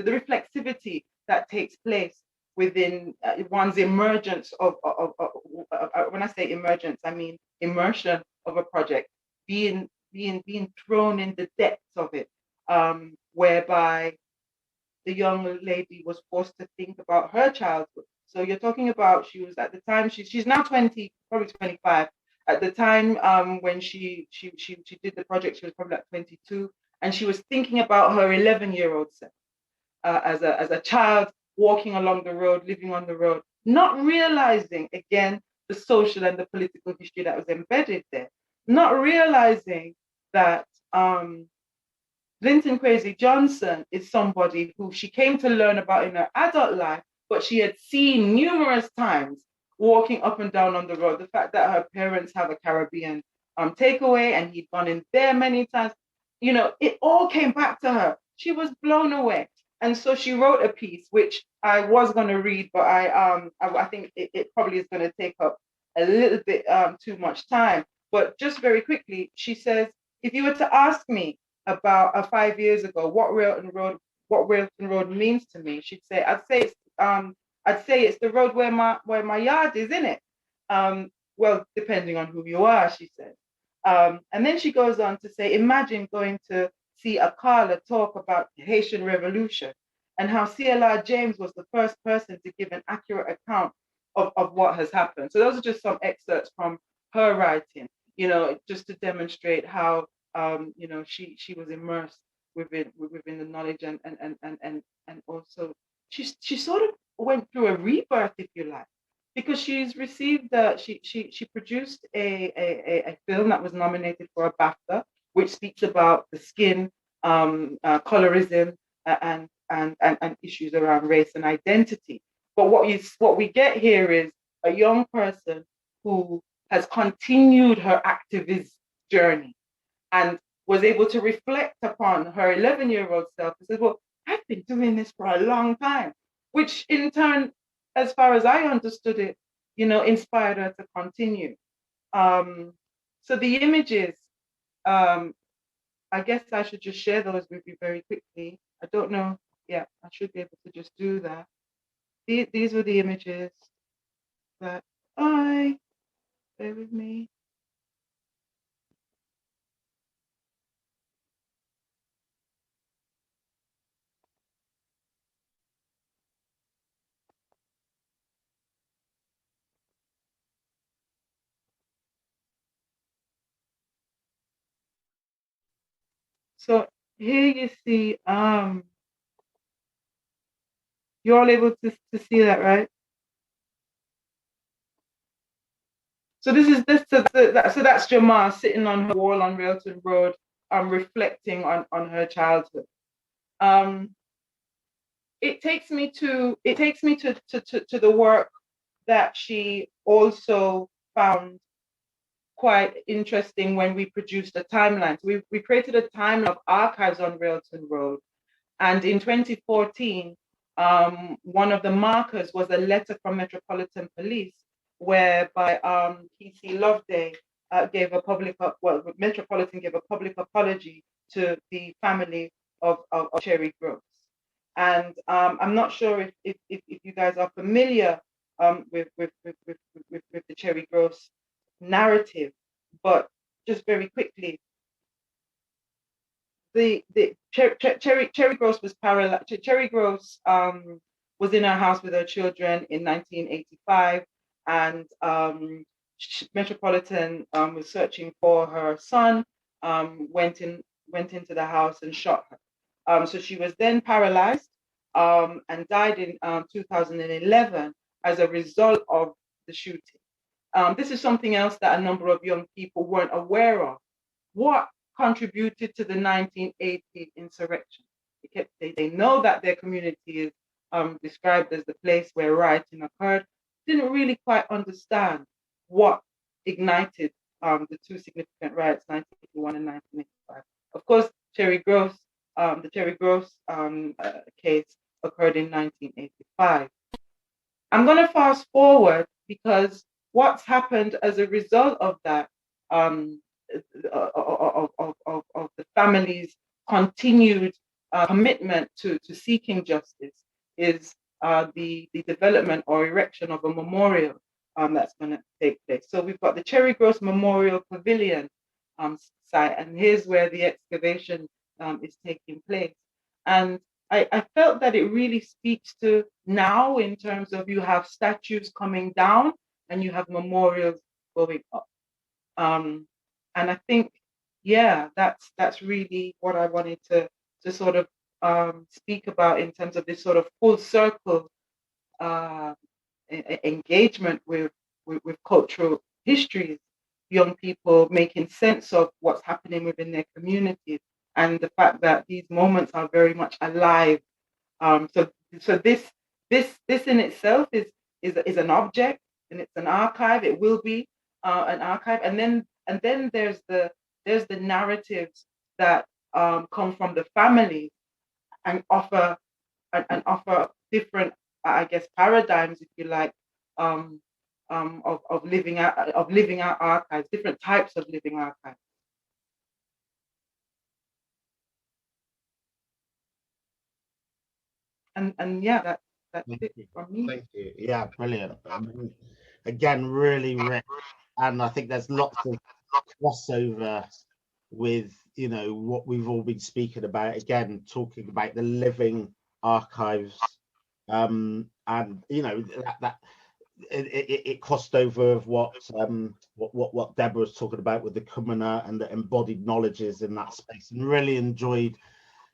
reflexivity that takes place within one's emergence of when I say emergence, I mean immersion of a project, being thrown in the depths of it, whereby the young lady was forced to think about her childhood. So you're talking about, she was at the time, she's now 20, probably 25. At the time when she did the project, she was probably like 22, and she was thinking about her 11-year-old self as a child, walking along the road, living on the road, not realizing, again, the social and the political history that was embedded there, not realizing that Linton Kwesi Johnson is somebody who she came to learn about in her adult life, but she had seen numerous times walking up and down on the road. The fact that her parents have a Caribbean takeaway, and he'd gone in there many times, it all came back to her. She was blown away. And so she wrote a piece, which I was going to read, but I think it probably is going to take up a little bit too much time. But just very quickly, she says, if you were to ask me about 5 years ago what Railton Road means to me, she'd say, I'd say it's the road where my yard is, in it. Well, depending on who you are, she said. And then she goes on to say, imagine going to see a caller talk about the Haitian Revolution, and how CLR James was the first person to give an accurate account of what has happened. So those are just some excerpts from her writing, just to demonstrate how she was immersed within the knowledge, and also she sort of went through a rebirth, if you like, because she's received she produced a film that was nominated for a BAFTA, which speaks about the skin, colorism, and issues around race and identity. But what we get here is a young person who has continued her activist journey and was able to reflect upon her 11-year-old self and said, well, I've been doing this for a long time, which in turn, as far as I understood it, inspired her to continue. So the images, I guess I should just share those with you very quickly. I don't know. Yeah, I should be able to just do that. These were the images that bear with me. So here you see, you're all able to see that, right? So so that's Jamal sitting on her wall on Railton Road, reflecting on her childhood. It takes me to the work that she also found quite interesting when we produced a timeline. So we created a timeline of archives on Railton Road, And in 2014, one of the markers was a letter from Metropolitan Police, whereby P.C. Loveday gave a public, Metropolitan gave a public apology to the family of Cherry Gross. And I'm not sure if you guys are familiar with the Cherry Gross narrative, but just very quickly, the Cherry Gross was paralyzed. Cherry Gross was in her house with her children in 1985, and Metropolitan was searching for her son. Went into the house and shot her. So she was then paralyzed and died in 2011 as a result of the shooting. This is something else that a number of young people weren't aware of. What contributed to the 1980 insurrection? They know that their community is described as the place where rioting occurred. Didn't really quite understand what ignited the two significant riots, 1981 and 1985. Of course, the Cherry Gross case occurred in 1985. I'm going to fast forward because what's happened as a result of that, of the family's continued commitment to seeking justice, is the development or erection of a memorial that's going to take place. So we've got the Cherry Gross Memorial Pavilion site, and here's where the excavation is taking place. And I felt that it really speaks to now, in terms of you have statues coming down and you have memorials going up. And I think, yeah, that's really what I wanted to sort of speak about in terms of this sort of full circle engagement with cultural histories, young people making sense of what's happening within their communities, and the fact that these moments are very much alive. So this in itself is an object, and it's an archive. It will be an archive, and then there's the narratives that come from the families and offer different, I guess, paradigms, if you like, of living out archives, different types of living archives. And yeah, that's it from me. Thank you. Yeah, brilliant. I mean, again, really rich, and I think there's lots of crossover with what we've all been speaking about. Again, talking about the living archives, and that it crossed over of what Deborah was talking about with the kumana and the embodied knowledges in that space, and really enjoyed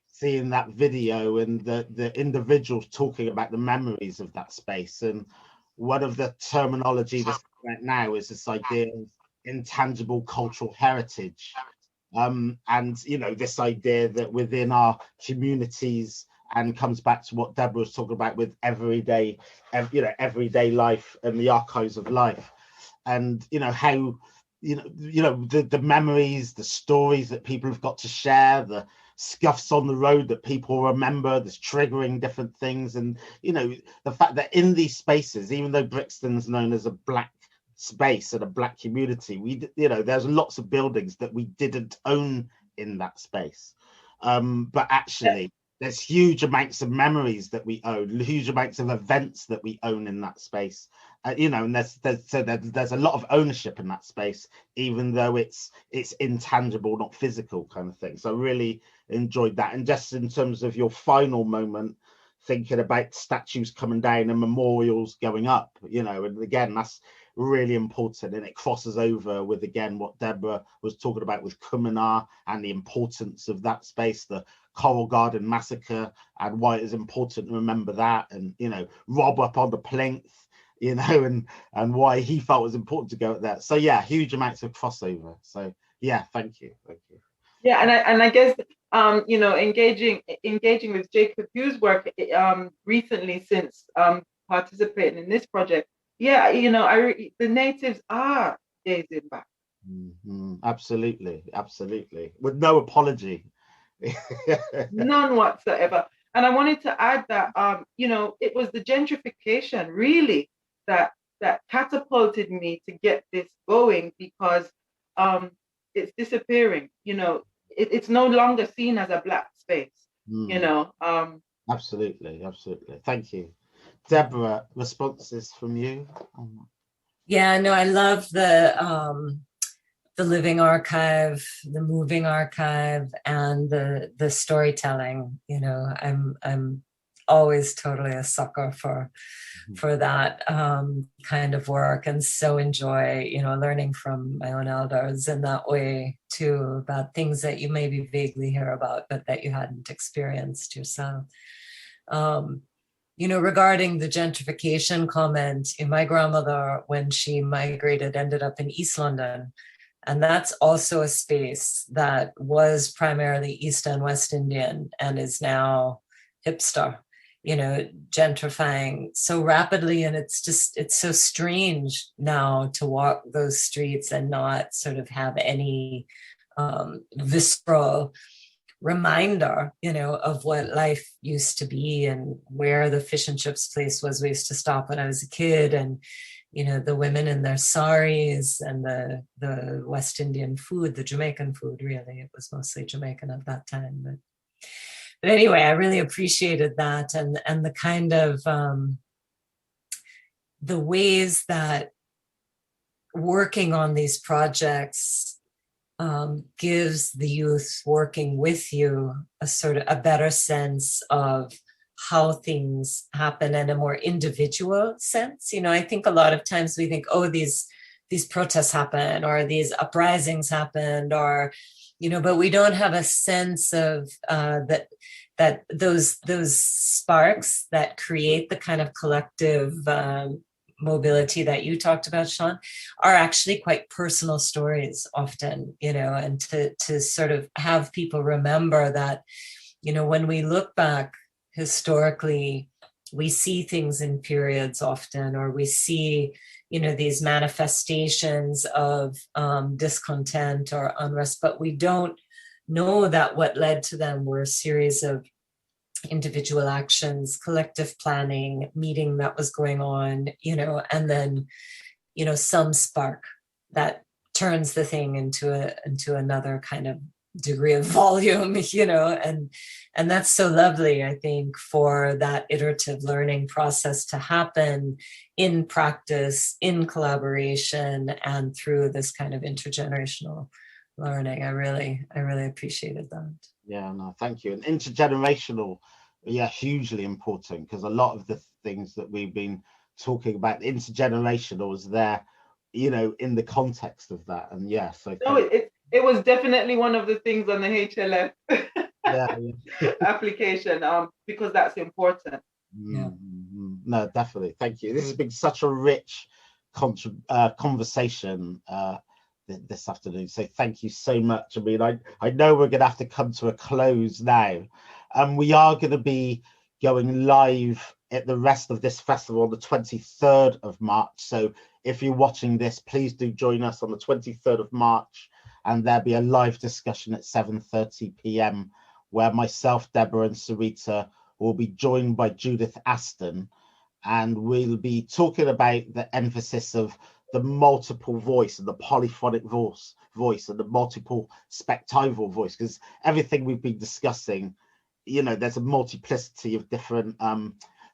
seeing that video and the individuals talking about the memories of that space. And one of the terminology that's right now is this idea of intangible cultural heritage, and this idea that within our communities, and comes back to what Deborah was talking about with everyday life and the archives of life, and how the memories, the stories that people have got to share, the scuffs on the road that people remember, that's triggering different things. And the fact that in these spaces, even though Brixton's known as a black space and a black community, there's lots of buildings that we didn't own in that space, but actually there's huge amounts of memories that we own, huge amounts of events that we own in that space, and there's a lot of ownership in that space, even though it's intangible, not physical, kind of thing. So I really enjoyed that. And just in terms of your final moment, thinking about statues coming down and memorials going up, and again, that's really important, and it crosses over with, again, what Deborah was talking about with Kumana and the importance of that space, the Coral Garden massacre, and why it is important to remember that, and Rob up on the plinth, and why he felt it was important to go at that. So yeah, huge amounts of crossover. So yeah, thank you. Yeah, and I guess engaging with Jacob Hughes' work recently, since participating in this project. Yeah, the natives are gazing back. Absolutely, with no apology. None whatsoever. I wanted to add that, you know, it was the gentrification really that catapulted me to get this going, because it's disappearing. You know, it's no longer seen as a Black space. You know. Absolutely, absolutely. Thank you, Deborah. Responses from you? Yeah, no, I love the living archive, the moving archive, and the storytelling. You know, I'm always totally a sucker for that kind of work, and so enjoy, you know, learning from my own elders in that way too, about things that you maybe vaguely hear about but that you hadn't experienced yourself. You know, regarding the gentrification comment, my grandmother, when she migrated, ended up in East London. And that's also a space that was primarily East and West Indian and is now hipster, you know, gentrifying so rapidly. And it's so strange now to walk those streets and not sort of have any visceral reminder, you know, of what life used to be and where the fish and chips place was. We used to stop when I was a kid, and you know, the women in their saris and the West Indian food, the Jamaican food, really. It was mostly Jamaican at that time. But anyway, I really appreciated that, and the kind of the ways that working on these projects gives the youth working with you a sort of a better sense of how things happen in a more individual sense. You know, I think a lot of times we think, oh, these protests happen, or these uprisings happened, or, you know, but we don't have a sense of that those sparks that create the kind of collective mobility that you talked about, Shawn, are actually quite personal stories often, you know, and to sort of have people remember that, you know, when we look back historically, we see things in periods often, or we see, you know, these manifestations of discontent or unrest, but we don't know that what led to them were a series of individual actions, collective planning, meeting that was going on, you know, and then, you know, some spark that turns the thing into another kind of degree of volume, you know, and that's so lovely, I think, for that iterative learning process to happen in practice, in collaboration, and through this kind of intergenerational learning. I really appreciated that. Yeah, no, thank you. And intergenerational, yeah, hugely important, because a lot of the things that we've been talking about, intergenerational, is there, you know, in the context of that. And yeah, so it was definitely one of the things on the HLF yeah. application, because that's important. Yeah. No, definitely. Thank you. This has been such a rich conversation this afternoon. So thank you so much. I mean, I know we're going to have to come to a close now. We are going to be going live at the rest of this festival on the 23rd of March. So if you're watching this, please do join us on the 23rd of March. And there'll be a live discussion at 7:30 p.m. where myself, Deborah, and Sireita will be joined by Judith Aston. And we'll be talking about the emphasis of the multiple voice and the polyphonic voice and the multiple spectival voice, because everything we've been discussing, you know, there's a multiplicity of different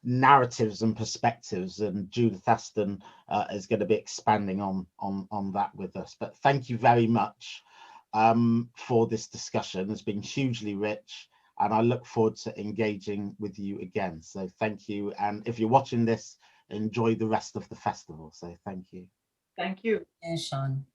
narratives and perspectives, and Judith Aston is going to be expanding on that with us. But thank you very much for this discussion. It's been hugely rich, and I look forward to engaging with you again. So thank you, and if you're watching this, enjoy the rest of the festival. So thank you. Thank you. Yeah, Shawn.